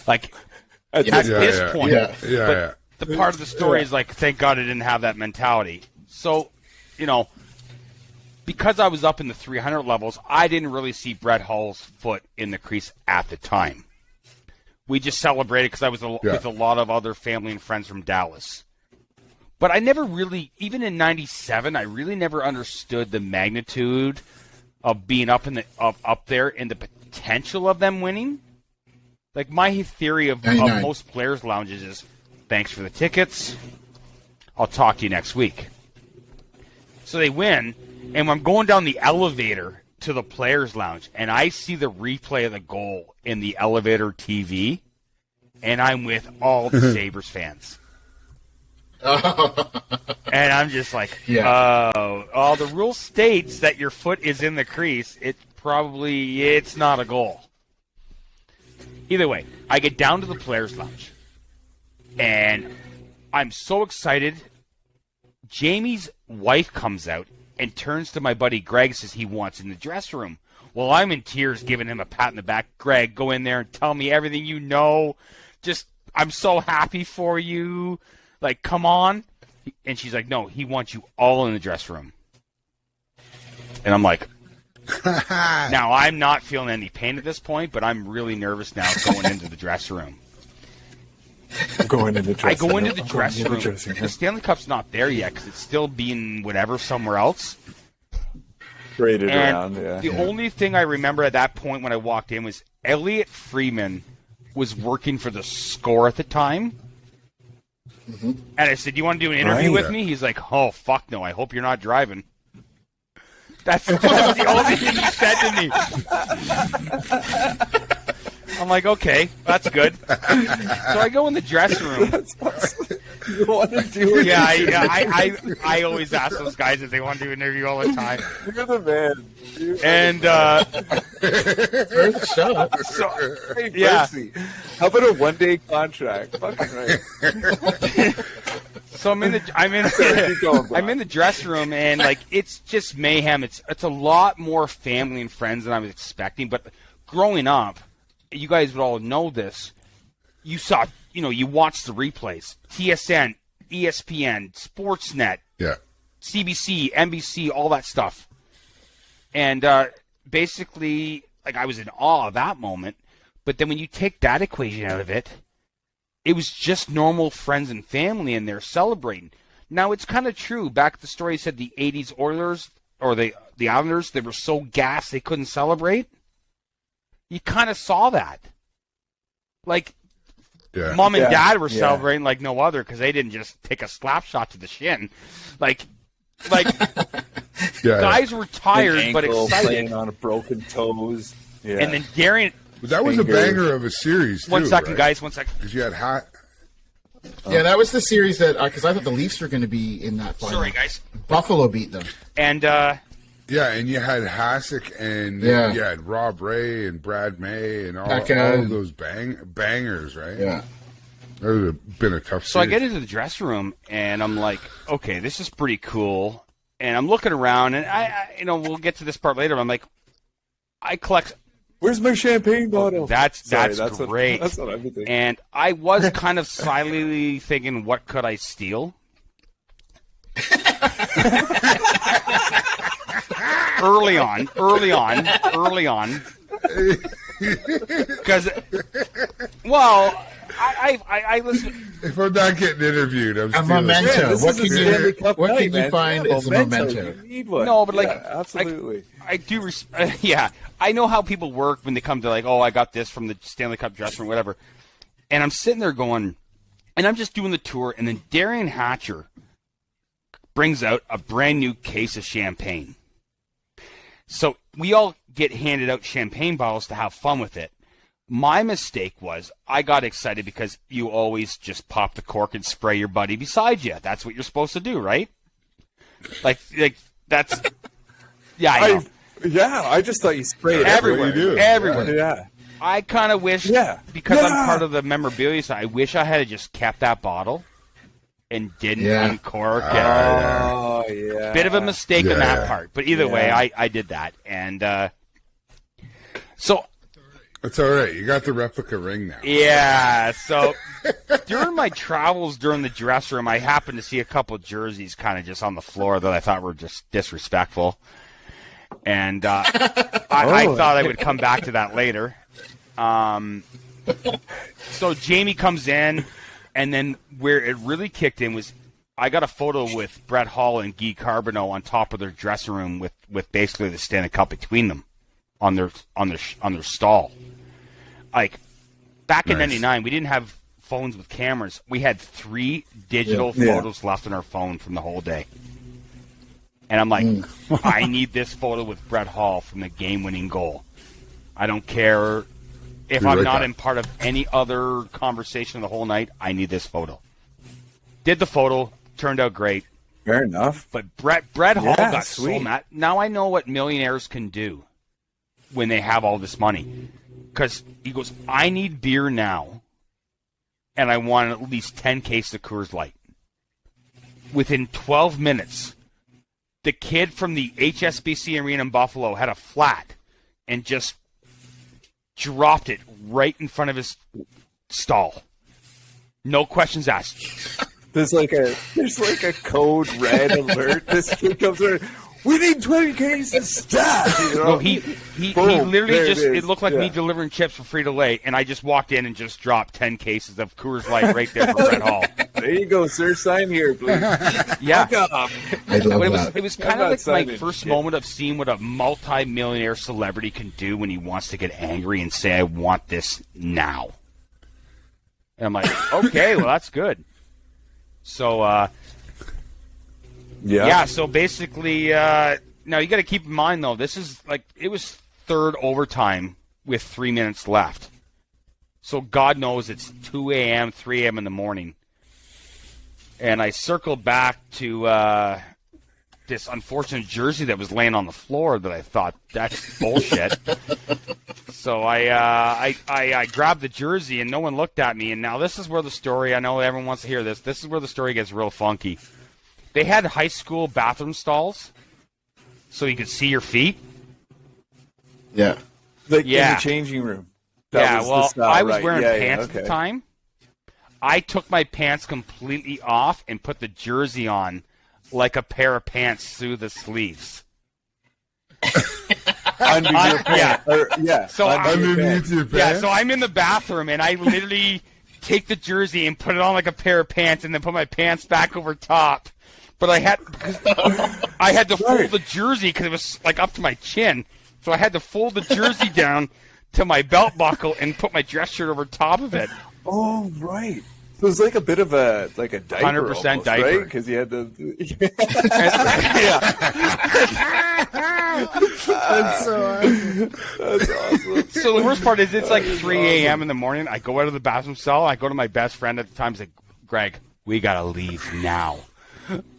Like at this point, the part of the story is like, thank God I didn't have that mentality. So, because I was up in the 300 levels, I didn't really see Brett Hull's foot in the crease at the time. We just celebrated because I was with a lot of other family and friends from Dallas. But I never really, even in '97, I really never understood the magnitude of being up there and the potential of them winning. Like my theory of most players' lounges is, thanks for the tickets. I'll talk to you next week. So they win, and when I'm going down the elevator to the players' lounge, and I see the replay of the goal in the elevator TV, and I'm with all the Sabres fans. And I'm just like, oh, the rule states that your foot is in the crease. It's not a goal. Either way, I get down to the players' lounge, and I'm so excited. Jamie's wife comes out and turns to my buddy Greg and says he wants in the dressing room. Well, I'm in tears giving him a pat in the back. Greg, go in there and tell me everything you know. I'm so happy for you. Like, come on. And she's like, no, he wants you all in the dressing room. And I'm like, now I'm not feeling any pain at this point, but I'm really nervous now going into the dressing room. I go into the dressing room. The Stanley Cup's not there yet because it's still being whatever somewhere else. Traded and around, the only thing I remember at that point when I walked in was Elliot Freeman was working for the Score at the time. Mm-hmm. And I said, you want to do an interview with me? He's like, oh, fuck no. I hope you're not driving. That's the only thing he said to me. I'm like, okay, that's good. So I go in the dressing room. You want to do it? Yeah, I always ask those guys if they want to do an interview all the time. You're the man. First shot. Sorry, Yeah. mercy. How about a one-day contract? Fucking right. So I'm in the dressing room, and like it's just mayhem. It's a lot more family and friends than I was expecting. But growing up, you guys would all know this. You saw, you watched the replays, TSN, ESPN, Sportsnet, Yeah. CBC, NBC, all that stuff. And basically, like, I was in awe of that moment. But then when you take that equation out of it, it was just normal friends and family, and they're celebrating. Now, it's kind of true. Back at the story, said the 80s Oilers, or the Islanders, they were so gassed they couldn't celebrate. You kind of saw that. Like, Yeah. Mom and Dad were celebrating like no other because they didn't just take a slap shot to the shin. Like guys were tired but excited. Playing on a broken toes. Yeah. And then Darian. But that was a banger of a series, too. 1 second, right? guys. 1 second. Because you had hot. Yeah, that was the series that because I thought the Leafs were going to be in that final. Sorry, guys. Buffalo beat them. And Yeah, and you had Hasek and you had Rob Ray and Brad May and all of those bangers, right? Yeah. That would have been a tough so I series. get into the dressing room and I'm like, okay, this is pretty cool. And I'm looking around, and I we'll get to this part later. But I'm like, I collect. Where's my champagne bottle? That's great. That's what I'm thinking. And I was kind of silently thinking, what could I steal? early on. Because, well, I listen. If I'm not getting interviewed, I'm A stealing. memento. Yeah, What can you man. find Yeah, is a memento? You need one. No, but like, Yeah, absolutely. I do. I know how people work when they come to like, oh, I got this from the Stanley Cup dressing room, whatever. And I'm sitting there going, and I'm just doing the tour, and then Darian Hatcher brings out a brand new case of champagne. So we all get handed out champagne bottles to have fun with it. My mistake was I got excited because you always just pop the cork and spray your buddy beside you. That's what you're supposed to do, right? Like that's. Yeah, I know. I just thought you sprayed it Everywhere. You do. Everywhere. Yeah. I kind of wish, because I'm part of the memorabilia side, I wish I had just kept that bottle and didn't uncork it. Oh, yeah. Bit of a mistake on that part. But either way, I did that. And so... It's all right. You got the replica ring now. Yeah, so during my travels during the dressing room, I happened to see a couple jerseys kind of just on the floor that I thought were just disrespectful. And I thought I would come back to that later. So Jamie comes in, and then where it really kicked in was I got a photo with Brett Hall and Guy Carbonneau on top of their dressing room with basically the Stanley Cup between them on their stall. Like back in '99, we didn't have phones with cameras. We had 3 digital photos left on our phone from the whole day. And I'm like, I need this photo with Brett Hall from the game-winning goal. I don't care if I'm not in part of any other conversation the whole night. I need this photo. Did the photo, turned out great. Fair enough. But Brett Hall got so mad. Now I know what millionaires can do when they have all this money. Because he goes, I need beer now, and I want at least 10 cases of Coors Light. Within 12 minutes, the kid from the HSBC Arena in Buffalo had a flat and just dropped it right in front of his stall. No questions asked. There's like a code red alert. This kid comes in. We need 20 cases stat. No, he literally just it looked like me delivering chips for Frito-Lay, and I just walked in and just dropped 10 cases of Coors Light right there for Brett Hall. There you go, sir. Sign here, please. Yeah. I love It was kind of like my first moment of seeing what a multi-millionaire celebrity can do when he wants to get angry and say, I want this now. And I'm like, okay, well, that's good. So, so basically, now you got to keep in mind, though, this is like, it was third overtime with 3 minutes left. So God knows it's 2 a.m., 3 a.m. in the morning. And I circled back to this unfortunate jersey that was laying on the floor that I thought, that's bullshit. So I grabbed the jersey, and no one looked at me. And now this is where the story, I know everyone wants to hear this. This is where the story gets real funky. They had high school bathroom stalls, so you could see your feet. Yeah. Like in the changing room. I was wearing pants at the time. I took my pants completely off and put the jersey on like a pair of pants through the sleeves. Under your pants. So underneath your pants? Yeah, so I'm in the bathroom, and I literally take the jersey and put it on like a pair of pants and then put my pants back over top. But I had to fold the jersey because it was like up to my chin. So I had to fold the jersey down to my belt buckle and put my dress shirt over top of it. Oh, right. So it was like a bit of a diaper. 100% almost, diaper. right? Because you had the That's so awesome. That's awesome. So the worst part is it's like 3 a.m. in the morning. I go out of the bathroom stall. I go to my best friend at the time. He's like, Greg, we got to leave now.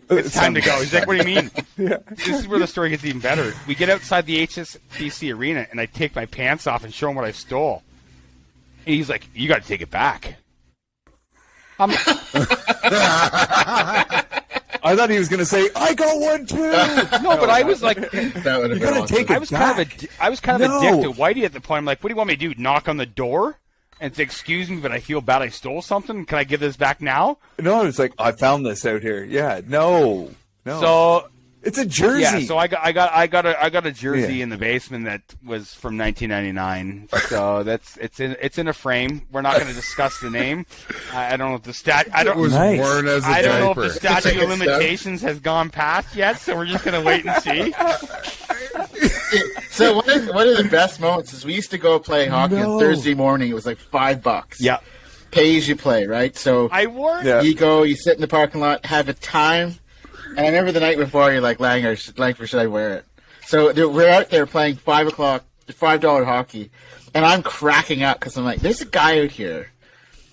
It's time to go. He's like, what do you mean? This is where the story gets even better. We get outside the HSBC arena, and I take my pants off and show him what I stole. And he's like, you got to take it back. I thought he was going to say, I got one too. No, but I was like, That would have been awesome. I was kind of a dick to Whitey at the point. I'm like, what do you want me to do? Knock on the door and say, excuse me, but I feel bad I stole something. Can I give this back now? No, it's like, I found this out here. Yeah, no. So it's a jersey. yeah, so I got a jersey in the basement that was from 1999. So it's in a frame. We're not going to discuss the name. I don't know if the It was worn as a I don't know if diaper. the statute of limitations has gone past yet, so we're just going to wait and see. So one of the best moments is we used to go play hockey on Thursday morning. It was like $5. Yeah. Pay as you play, right? So I wore it. Yeah. you go, you sit in the parking lot, have a time. And I remember the night before, you're like, Langford, should I wear it? So we're out there playing $5 hockey, and I'm cracking up because I'm like, there's a guy out here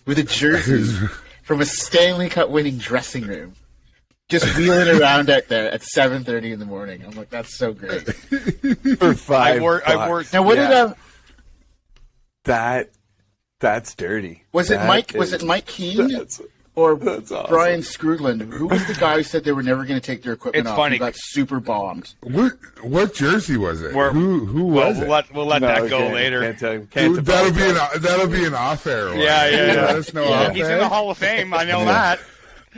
with a jersey from a Stanley Cup winning dressing room, just wheeling around out there at 7:30 in the morning. I'm like, that's so great. For $5. I wore. Now, what did That's dirty. was it Mike? Was it Mike Keane? Or awesome. Brian Scrugland, who was the guy who said they were never going to take their equipment It's off? funny. He got super bombed. What jersey was it? Who was it? We'll let that go later. Can't tell you. Can't That'll be an off air. Yeah. That's no off He's in air. the Hall of Fame. I know that.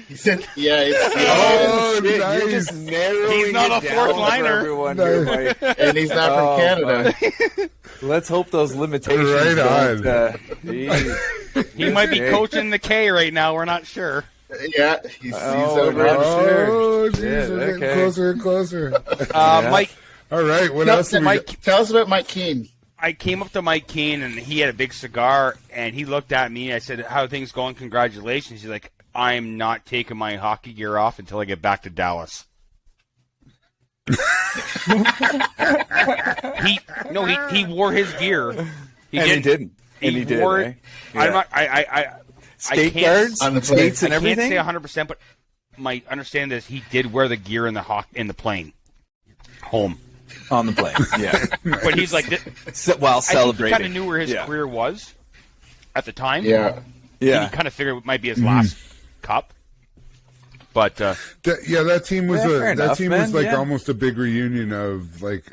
He said, "Yeah, Oh, Shit, nice. You're just narrowing He's not it a down fourth for liner. everyone here, Mike. and he's not from Canada." Let's hope those limitations. Right on. Geez. He might be coaching the K right now. We're not sure. Yeah, he's Oh, over. no. Oh, Shit, jeez, we're getting okay. closer and closer. Mike, All right, what else do we got? Tell us about Mike Keane. I came up to Mike Keane, and he had a big cigar, and he looked at me. I said, how are things going? Congratulations. He's like, I'm not taking my hockey gear off until I get back to Dallas. He wore his gear. He didn't. He wore it. Yeah. I'm not. Skate can't- guards, on the skates, and I everything. can't say 100%, but my understanding is he did wear the gear in the plane home. On the plane. Yeah. But he's like, While I think he celebrating. kind of knew where his career was at the time. Yeah. Yeah. He kind of figured it might be his last cup. But That team was fair enough, man, like yeah. almost a big reunion of like.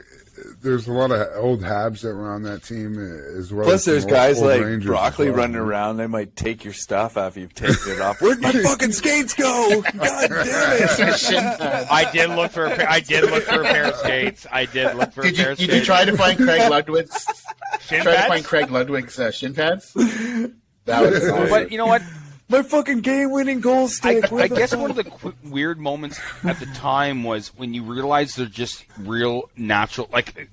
There's a lot of old Habs that were on that team as well. Plus, as some there's guys old like Rangers as Broccoli well. running around. They might take your stuff after you've taken it off. Where'd my fucking skates go? God damn it! I did look for a pair of skates. I did look for a pair of skates. Did you try to find Craig Ludwig's? Shin Try to pads? find Craig Ludwig's shin pads. That was awesome. But you know what? My fucking game-winning goal stick. I guess one of the weird moments at the time was when you realize they're just real natural, like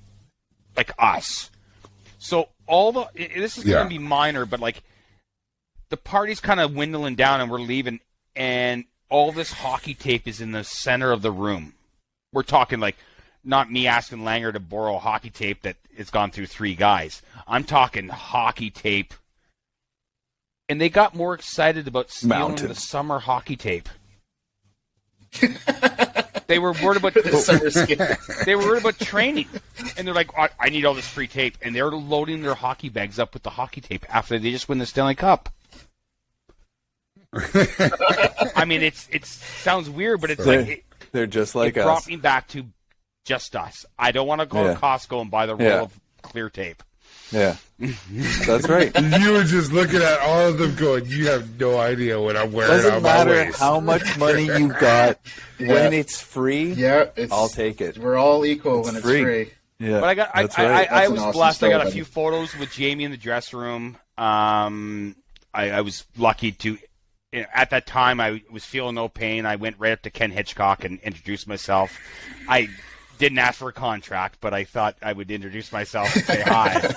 us. So this is going to be minor, but like the party's kind of dwindling down and we're leaving, and all this hockey tape is in the center of the room. We're talking like not me asking Langer to borrow hockey tape that it's gone through 3 guys. I'm talking hockey tape. And they got more excited about stealing the summer hockey tape. They were worried about they were worried about training, and they're like, I need all this free tape, and they're loading their hockey bags up with the hockey tape after they just win the Stanley Cup. I mean, it sounds weird, but it's they're just like us. It brought me back to just us. I don't want to go to Costco and buy the roll of clear tape. Yeah, that's right. You were just looking at all of them going, you have no idea what I'm wearing Doesn't on my matter waist. how much money you got when it's free. Yeah, I'll take it. We're all equal when it's free. Yeah, but I was awesome blessed. story, I got a buddy. few photos with Jamie in the dressing room. I was lucky to. At that time, I was feeling no pain. I went right up to Ken Hitchcock and introduced myself. I didn't ask for a contract, but I thought I would introduce myself and say hi.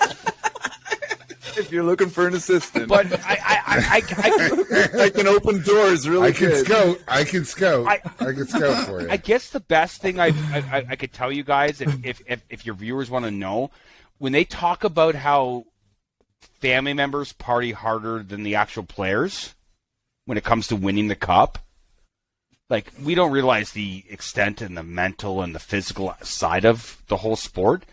If you're looking for an assistant. But I can open doors really good. I can scout for you. I guess the best thing I could tell you guys, if your viewers want to know, when they talk about how family members party harder than the actual players when it comes to winning the cup, like, we don't realize the extent and the mental and the physical side of the whole sport.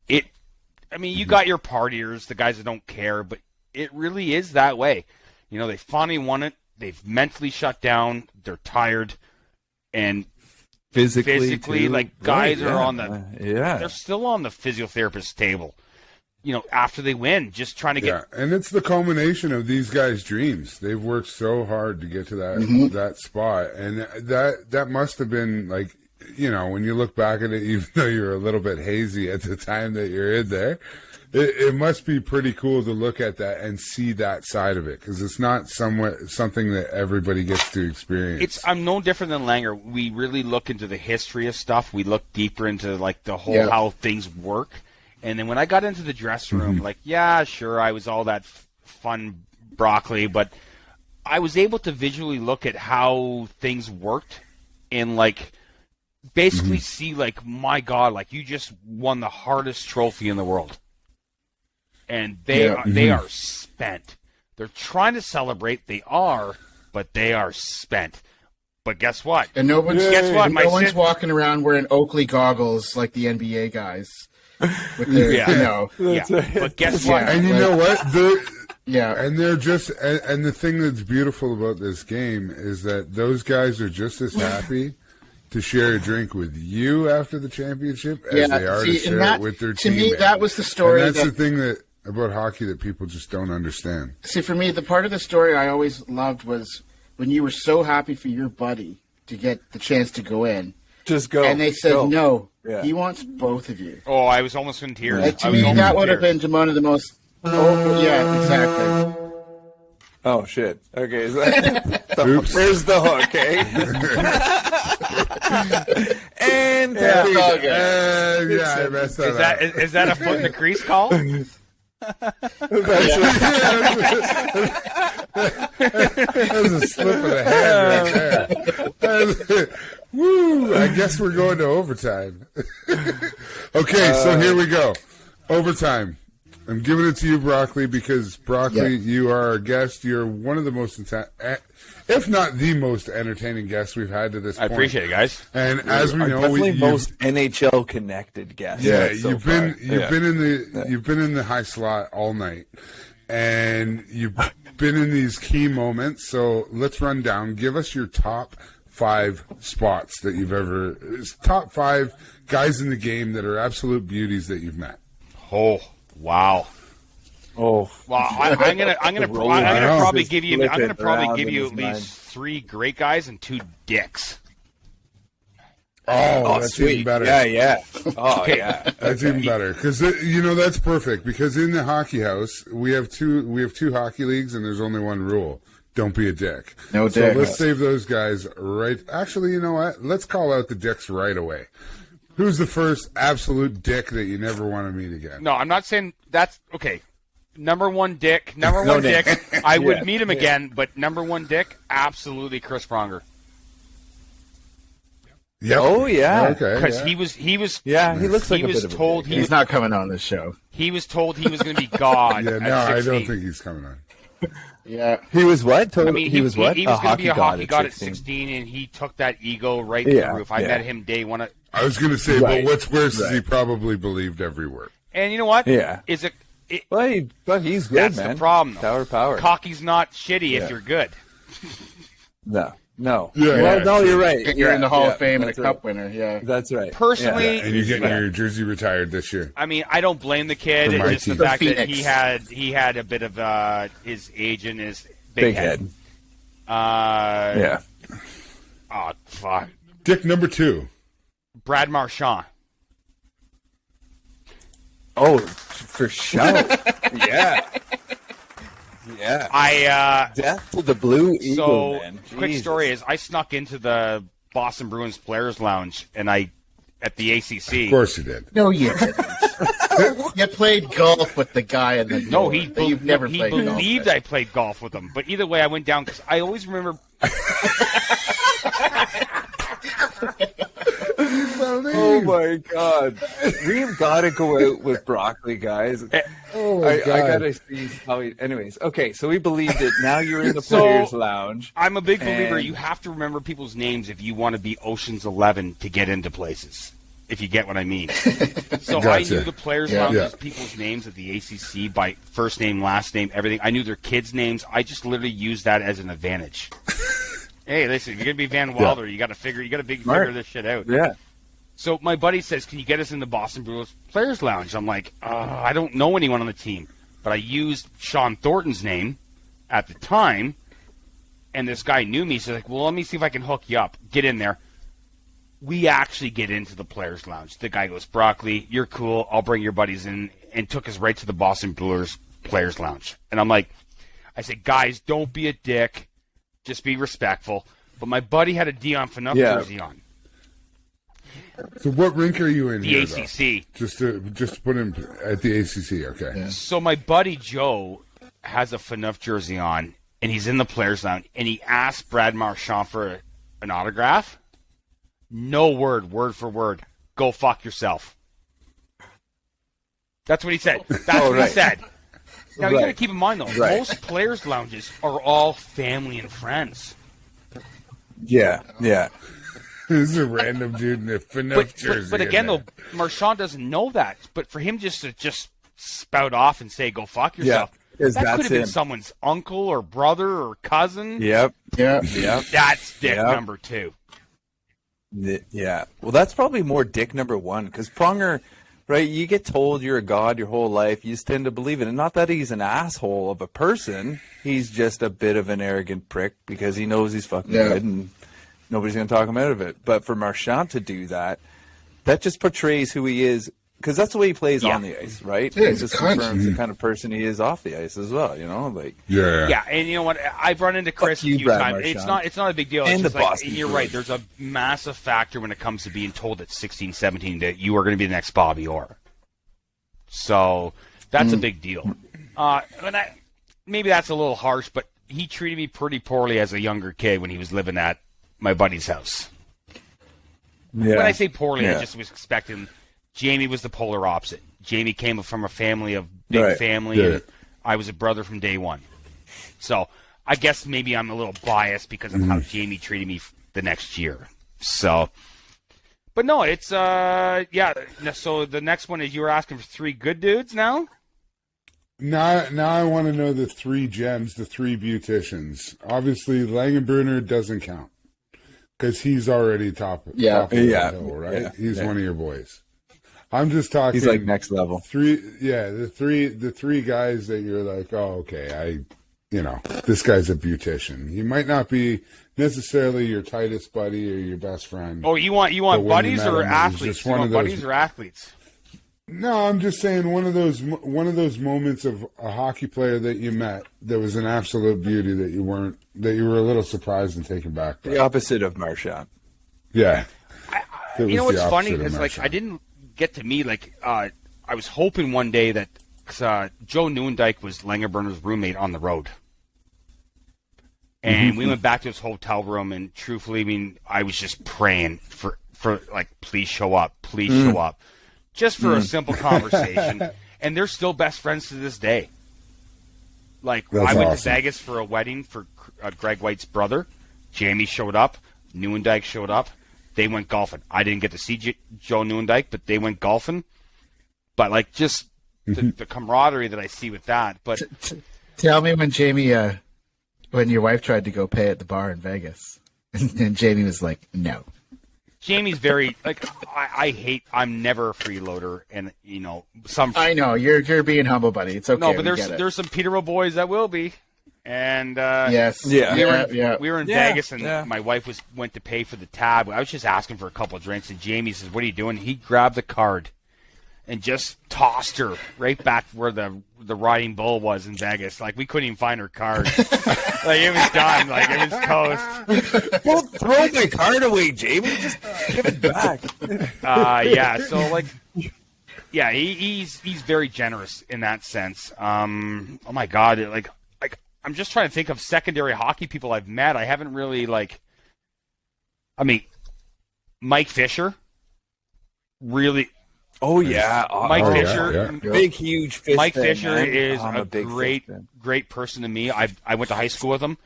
You got your partiers, the guys that don't care, but it really is that way. You know, they finally won it. They've mentally shut down. They're tired. And physically too. like, guys are on the they're still on the physiotherapist's table, you know, after they win, just trying to get. Yeah, and it's the culmination of these guys' dreams. They've worked so hard to get to that spot, and that must have been like, you know, when you look back at it, even though you're a little bit hazy at the time that you're in there, it must be pretty cool to look at that and see that side of it, because it's not something that everybody gets to experience. I'm no different than Langer. We really look into the history of stuff. We look deeper into like the whole how things work. And then when I got into the dressing room, like, yeah, sure, I was all that fun broccoli, but I was able to visually look at how things worked and, like, basically see, like, my God, like, you just won the hardest trophy in the world. And they are spent. They're trying to celebrate. They are, but they are spent. But guess what? And no one's one's walking around wearing Oakley goggles like the NBA guys. With their, you know. But guess what? And you know what? And they're just, and the thing that's beautiful about this game is that those guys are just as happy to share a drink with you after the championship as they are to share it with their team. To me, that was the story. And that's the thing about hockey that people just don't understand. See, for me, the part of the story I always loved was when you were so happy for your buddy to get the chance to go in. Just go. And they said, no, Yeah. he wants both of you. Oh, I was almost in tears. Like, to me, that would have been one of the most... yeah, exactly. Oh, shit. Okay. There's the hook, eh? And I messed that up. Is that a foot in the crease call? That was a slip of the hand right there. Woo! I guess we're going to overtime. Okay, so here we go. Overtime. I'm giving it to you, Brockley, because, Brockley, you are our guest. You're one of the most, if not the most entertaining guests we've had to this point. I appreciate it, guys. And as we know, definitely most NHL connected guests. Yeah, so you've been in the high slot all night, and you've been in these key moments. So let's run down. Give us your top 5 spots that you've ever, top 5 guys in the game that are absolute beauties that you've met. Oh, wow. Oh, well, I'm gonna probably give you at mind. least 3 great guys and 2 dicks. Oh, that's sweet. even better. Yeah. Oh, yeah. That's even better because that's perfect. Because in the hockey house, we have two hockey leagues, and there's only one rule: don't be a dick. No so dick. Let's save those guys right. Actually, you know what? Let's call out the dicks right away. Who's the first absolute dick that you never want to meet again? No, I'm not saying that's okay. Number one dick. I would meet him again, but number one dick, absolutely Chris Pronger. Yep. Oh yeah. Okay. Because he was. Yeah, he looks like he a was bit of a told dick. he He's not coming on this show. He was told he was going to be God. Yeah, at no, I 16. don't think he's coming on. Yeah. He was what? I mean, he was what? He was going to be a hockey god at 16. 16, and he took that ego right to the roof. I met him day one. I was going to say, Right. but what's worse is he probably believed every word. And you know what? Yeah. Is it? But he's good, That's man. the problem, though. Tower power. Hockey's not shitty if you're good. No. Yeah, well, yeah. no, you're right. You're in the Hall of Fame and a that's cup winner. Yeah. That's right. Personally, And you're getting your jersey retired this year. I mean, I don't blame the kid. For It's my just the team. fact For that Phoenix. he had a bit of his age and his Big head. Yeah. Oh fuck. Dick number 2. Brad Marchand. Oh, for sure. Yeah. Yeah. I Death to the Blue Eagle, man. quick Jesus. story is I snuck into the Boston Bruins Players Lounge and at the ACC. Of course you did. No, you didn't. You played golf with the guy in the No, door, but you've never he played golf. believed I played golf with him. But either way, I went down because I always remember. Oh my God, we've got to go out with Broccoli, guys. Oh my I God. gotta see how he. Anyways, okay, so we believed it. Now you're in the So- Players Lounge. I'm a big believer. And- You have to remember people's names if you want to be Ocean's 11 to get into places. If you get what I mean. So I Gotcha. knew the Players Yeah. Lounge's people's names at the ACC by first name, last name, everything. I knew their kids' names. I just literally used that as an advantage. Hey, listen, if you're gonna be Van Wilder, you got to figure this shit out. Yeah. So my buddy says, "Can you get us in the Boston Bruins Players Lounge?" I'm like, I don't know anyone on the team, but I used Sean Thornton's name at the time, and this guy knew me. So like, well, let me see if I can hook you up. Get in there. We actually get into the Players Lounge. The guy goes, "Broccoli, you're cool. I'll bring your buddies in," and took us right to the Boston Brewers Players Lounge. And I'm like, I said, "Guys, don't be a dick. Just be respectful." But my buddy had a Dion Phaneuf jersey on. So what rink are you in The here, ACC. though? Just to put him at the ACC, okay. Yeah. So my buddy Joe has a Phaneuf jersey on, and he's in the Players Lounge, and he asked Brad Marchand for an autograph. No word for word. Go fuck yourself. That's what he said. That's what he said. Now you got to keep in mind though, most Players Lounges are all family and friends. Yeah. Yeah. This is a random dude in a Phaneuf jersey. But again though, Marchand doesn't know that. But for him just to spout off and say "go fuck yourself," because that that's could have been him. someone's uncle or brother or cousin. Yep. Yeah. Yep. That's dick Yep. number 2. Yeah. Well, that's probably more dick number 1 because Pronger, right? You get told you're a god your whole life. You just tend to believe it. And not that he's an asshole of a person. He's just a bit of an arrogant prick because he knows he's fucking good and nobody's going to talk him out of it. But for Marchand to do that, that just portrays who he is. Because that's the way he plays on the ice, right? Yeah, It just confirms the kind of person he is off the ice as well, you know? Like, Yeah, and you know what? I've run into Chris Fuck you, a few Brad times. Marchand. It's not a big deal. And It's just the like, Boston and you're Bruins. right. There's a massive factor when it comes to being told at 16, 17 that you are going to be the next Bobby Orr. So that's a big deal. And maybe that's a little harsh, but he treated me pretty poorly as a younger kid when he was living at my buddy's house. yeah. When I say poorly, I Yeah. just was expecting. Jamie was the polar opposite. Jamie came from a family of big Right. family, Yeah. and I was a brother from day one. So I guess maybe I'm a little biased because of how Jamie treated me the next year. So, but no, it's yeah. So the next one is you were asking for 3 good dudes now. Now I want to know the 3 gems, the 3 beauticians. Obviously, Langenbrunner doesn't count because he's already top of the hill, right? Yeah. He's Yeah. one of your boys. I'm just talking. He's like next level. 3. Yeah, the three guys that you're like, oh, okay, this guy's a beautician. He might not be necessarily your tightest buddy or your best friend. Oh, you want But when you buddies met or him, it was athletes? just You one want of those- buddies or athletes? No, I'm just saying one of those moments of a hockey player that you met that was an absolute beauty that you were a little surprised and taken back by. The opposite of Marchand. Yeah. That You know was what's the funny opposite of is like Marchand. I didn't get to meet I was hoping one day that Joe Newendike was Langerbrunner's roommate on the road, and we went back to his hotel room. And truthfully, I mean, I was just praying for like, please show up, just for a simple conversation. And they're still best friends to this day. Like, That's I went to awesome. Vegas for a wedding for Greg White's brother. Jamie showed up. Neuendijk showed up. They went golfing. I didn't get to see Joe Neuendijk, but they went golfing. But, like, just the camaraderie that I see with that. But Tell me when Jamie, when your wife tried to go pay at the bar in Vegas, and Jamie was like, no. Jamie's very, like, I'm never a freeloader. And, you know, I know, you're being humble, buddy. It's okay. No, but there's some Peterborough boys that will be. And yes, we were in Vegas, and my wife went to pay for the tab. I was just asking for a couple of drinks, and Jamie says, "What are you doing?" He grabbed the card and just tossed her right back where the riding bull was in Vegas. Like, we couldn't even find her card. Like, it was done. Like, it was toast. Don't throw my card away, Jamie. Just give it back. Yeah. So, like, yeah, he's very generous in that sense. Oh my God, like. I'm just trying to think of secondary hockey people I've met. I haven't really, like, I mean, Mike Fisher, really. Oh, yeah. Mike Fisher. Yeah. Big, huge fish Mike fan, Fisher man. is I'm a big great, fish fan. great person to me. I went to high school with him,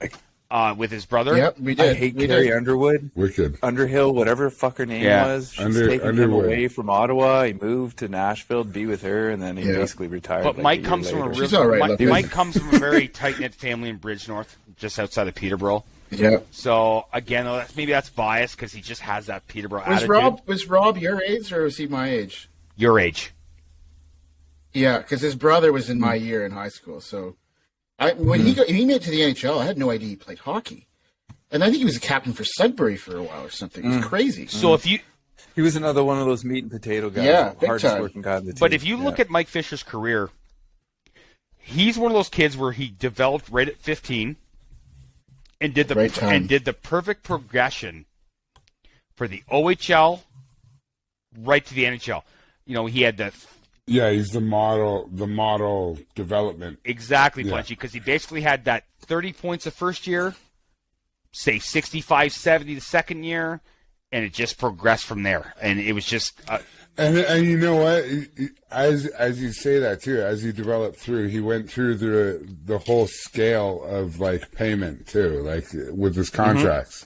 with his brother. Yep, we did. I hate we Carrie did. Underwood. Wicked. Underhill, whatever fucker name was. She's taking him Underwood. away from Ottawa. He moved to Nashville to be with her, and then he basically retired. But like Mike a year comes from a later. She's all right, looking. Mike comes from a very tight-knit family in Bridgenorth, just outside of Peterborough. Yeah. So, again, maybe that's biased because he just has that Peterborough attitude. Was Rob your age, or was he my age? Your age. Yeah, because his brother was in my year in high school. So, when he made it to the NHL, I had no idea he played hockey, and I think he was a captain for Sudbury for a while or something. It was crazy. So if you, He was another one of those meat and potato guys. Yeah, big hardest time. working guy on the team. but if you look at Mike Fisher's career, he's one of those kids where he developed right at 15 and did Right time. the perfect progression for the OHL right to the NHL. You know, he had the Yeah, he's the model development. exactly Yeah. Punchy because he basically had that 30 points the first year, say 65, 70 the second year, and it just progressed from there. And it was just And you know what? As you say that too, as he developed through, he went through the whole scale of like payment too, like with his contracts,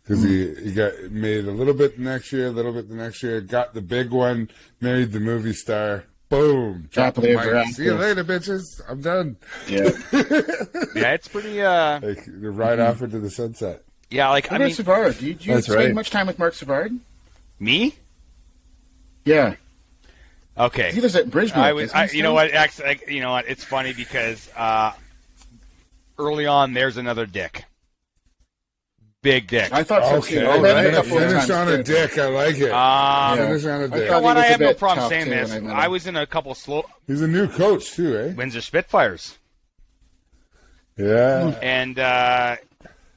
because he got made a little bit the next year, a little bit the next year, got the big one, married the movie star, boom, drop the Happily mic. ever after. See you later, bitches. I'm done. Yeah. yeah, it's pretty Like right off into the sunset. yeah, like What I about mean Savard? Did you That's spend right. much time with Mark Savard? me? Yeah. Okay. He lives at Bridgeport. You know what? Actually, you know what? It's funny because early on, there's another dick, big dick. I thought so Okay, too. I met him a right. couple of Finish times, on a too. dick. I like it. Yeah. Finish on a I dick. You know thought what? he I was a have no bit problem tough, saying too, this. when I met I him. was in a couple slow He's a new coach too, eh? Windsor Spitfires, Yeah. and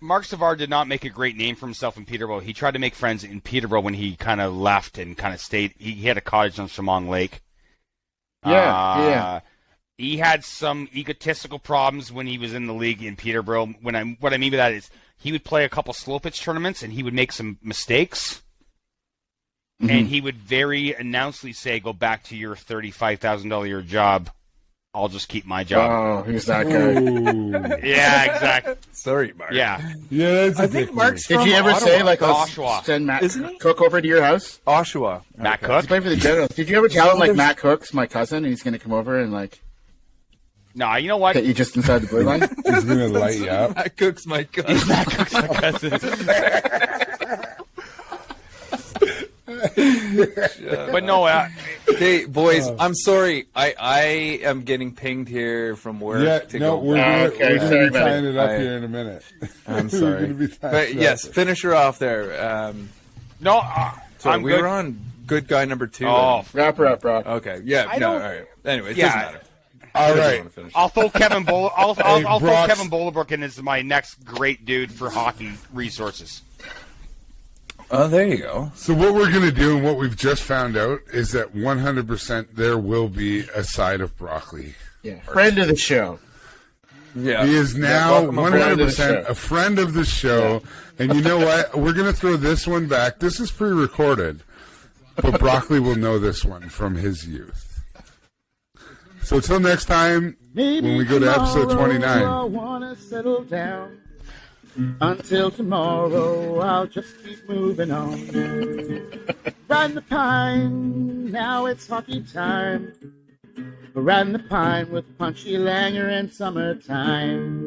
Mark Savard did not make a great name for himself in Peterborough. He tried to make friends in Peterborough when he kind of left and kind of stayed. He had a cottage on Chemong Lake. Yeah. He had some egotistical problems when he was in the league in Peterborough. What I mean by that is he would play a couple slow pitch tournaments and he would make some mistakes. And he would very announcedly say, "Go back to your $35,000 a year job. I'll just keep my job." Oh, who's that guy? Ooh. Yeah, exactly. Sorry, Mark. Yeah. Yeah, that's a I think dick Mark's Did from you ever Ottawa. say, like, I'll Oshawa. send Matt Isn't he? Cook over to your house? Oshawa. Matt He Cook? played for the Generals. Did you ever tell him, like, Matt Cook's my cousin, and he's going to come over and, like, No, you know what? get you just inside the blue line? He's gonna light you up. That cooks my cousin. Matt Cook's my cousin. But no, Okay, boys, I'm sorry. I am getting pinged here from work Yeah, to no, go. we're gonna, okay, we're gonna sorry, be tying buddy. it up I- here in a minute. I'm We're sorry. gonna be tying But it yes, up. finish her off there. no, Sorry, I'm we good. were on good guy number 2. Oh, Wrap her up, Brock. Okay. Yeah. I No. don't- All right. Anyway, it Yeah. doesn't matter. All I don't right. wanna finish. I'll throw Kevin I'll throw Brock's- Kevin Bolderbrook in as my next great dude for hockey resources. Oh, there you go. So what we're gonna do, and what we've just found out, is that 100% there will be a side of broccoli. Yeah. Friend of the show. Yeah. He is now welcome aboard. 100% a friend of the show. And you know what? We're going to throw this one back. This is pre-recorded, but Broccoli will know this one from his youth. So till next time, Maybe when we go to episode tomorrow 29. I'll wanna settle down. Until tomorrow, I'll just keep moving on. Riding the pine, now it's hockey time. Riding the pine with Punchy Langer in summertime.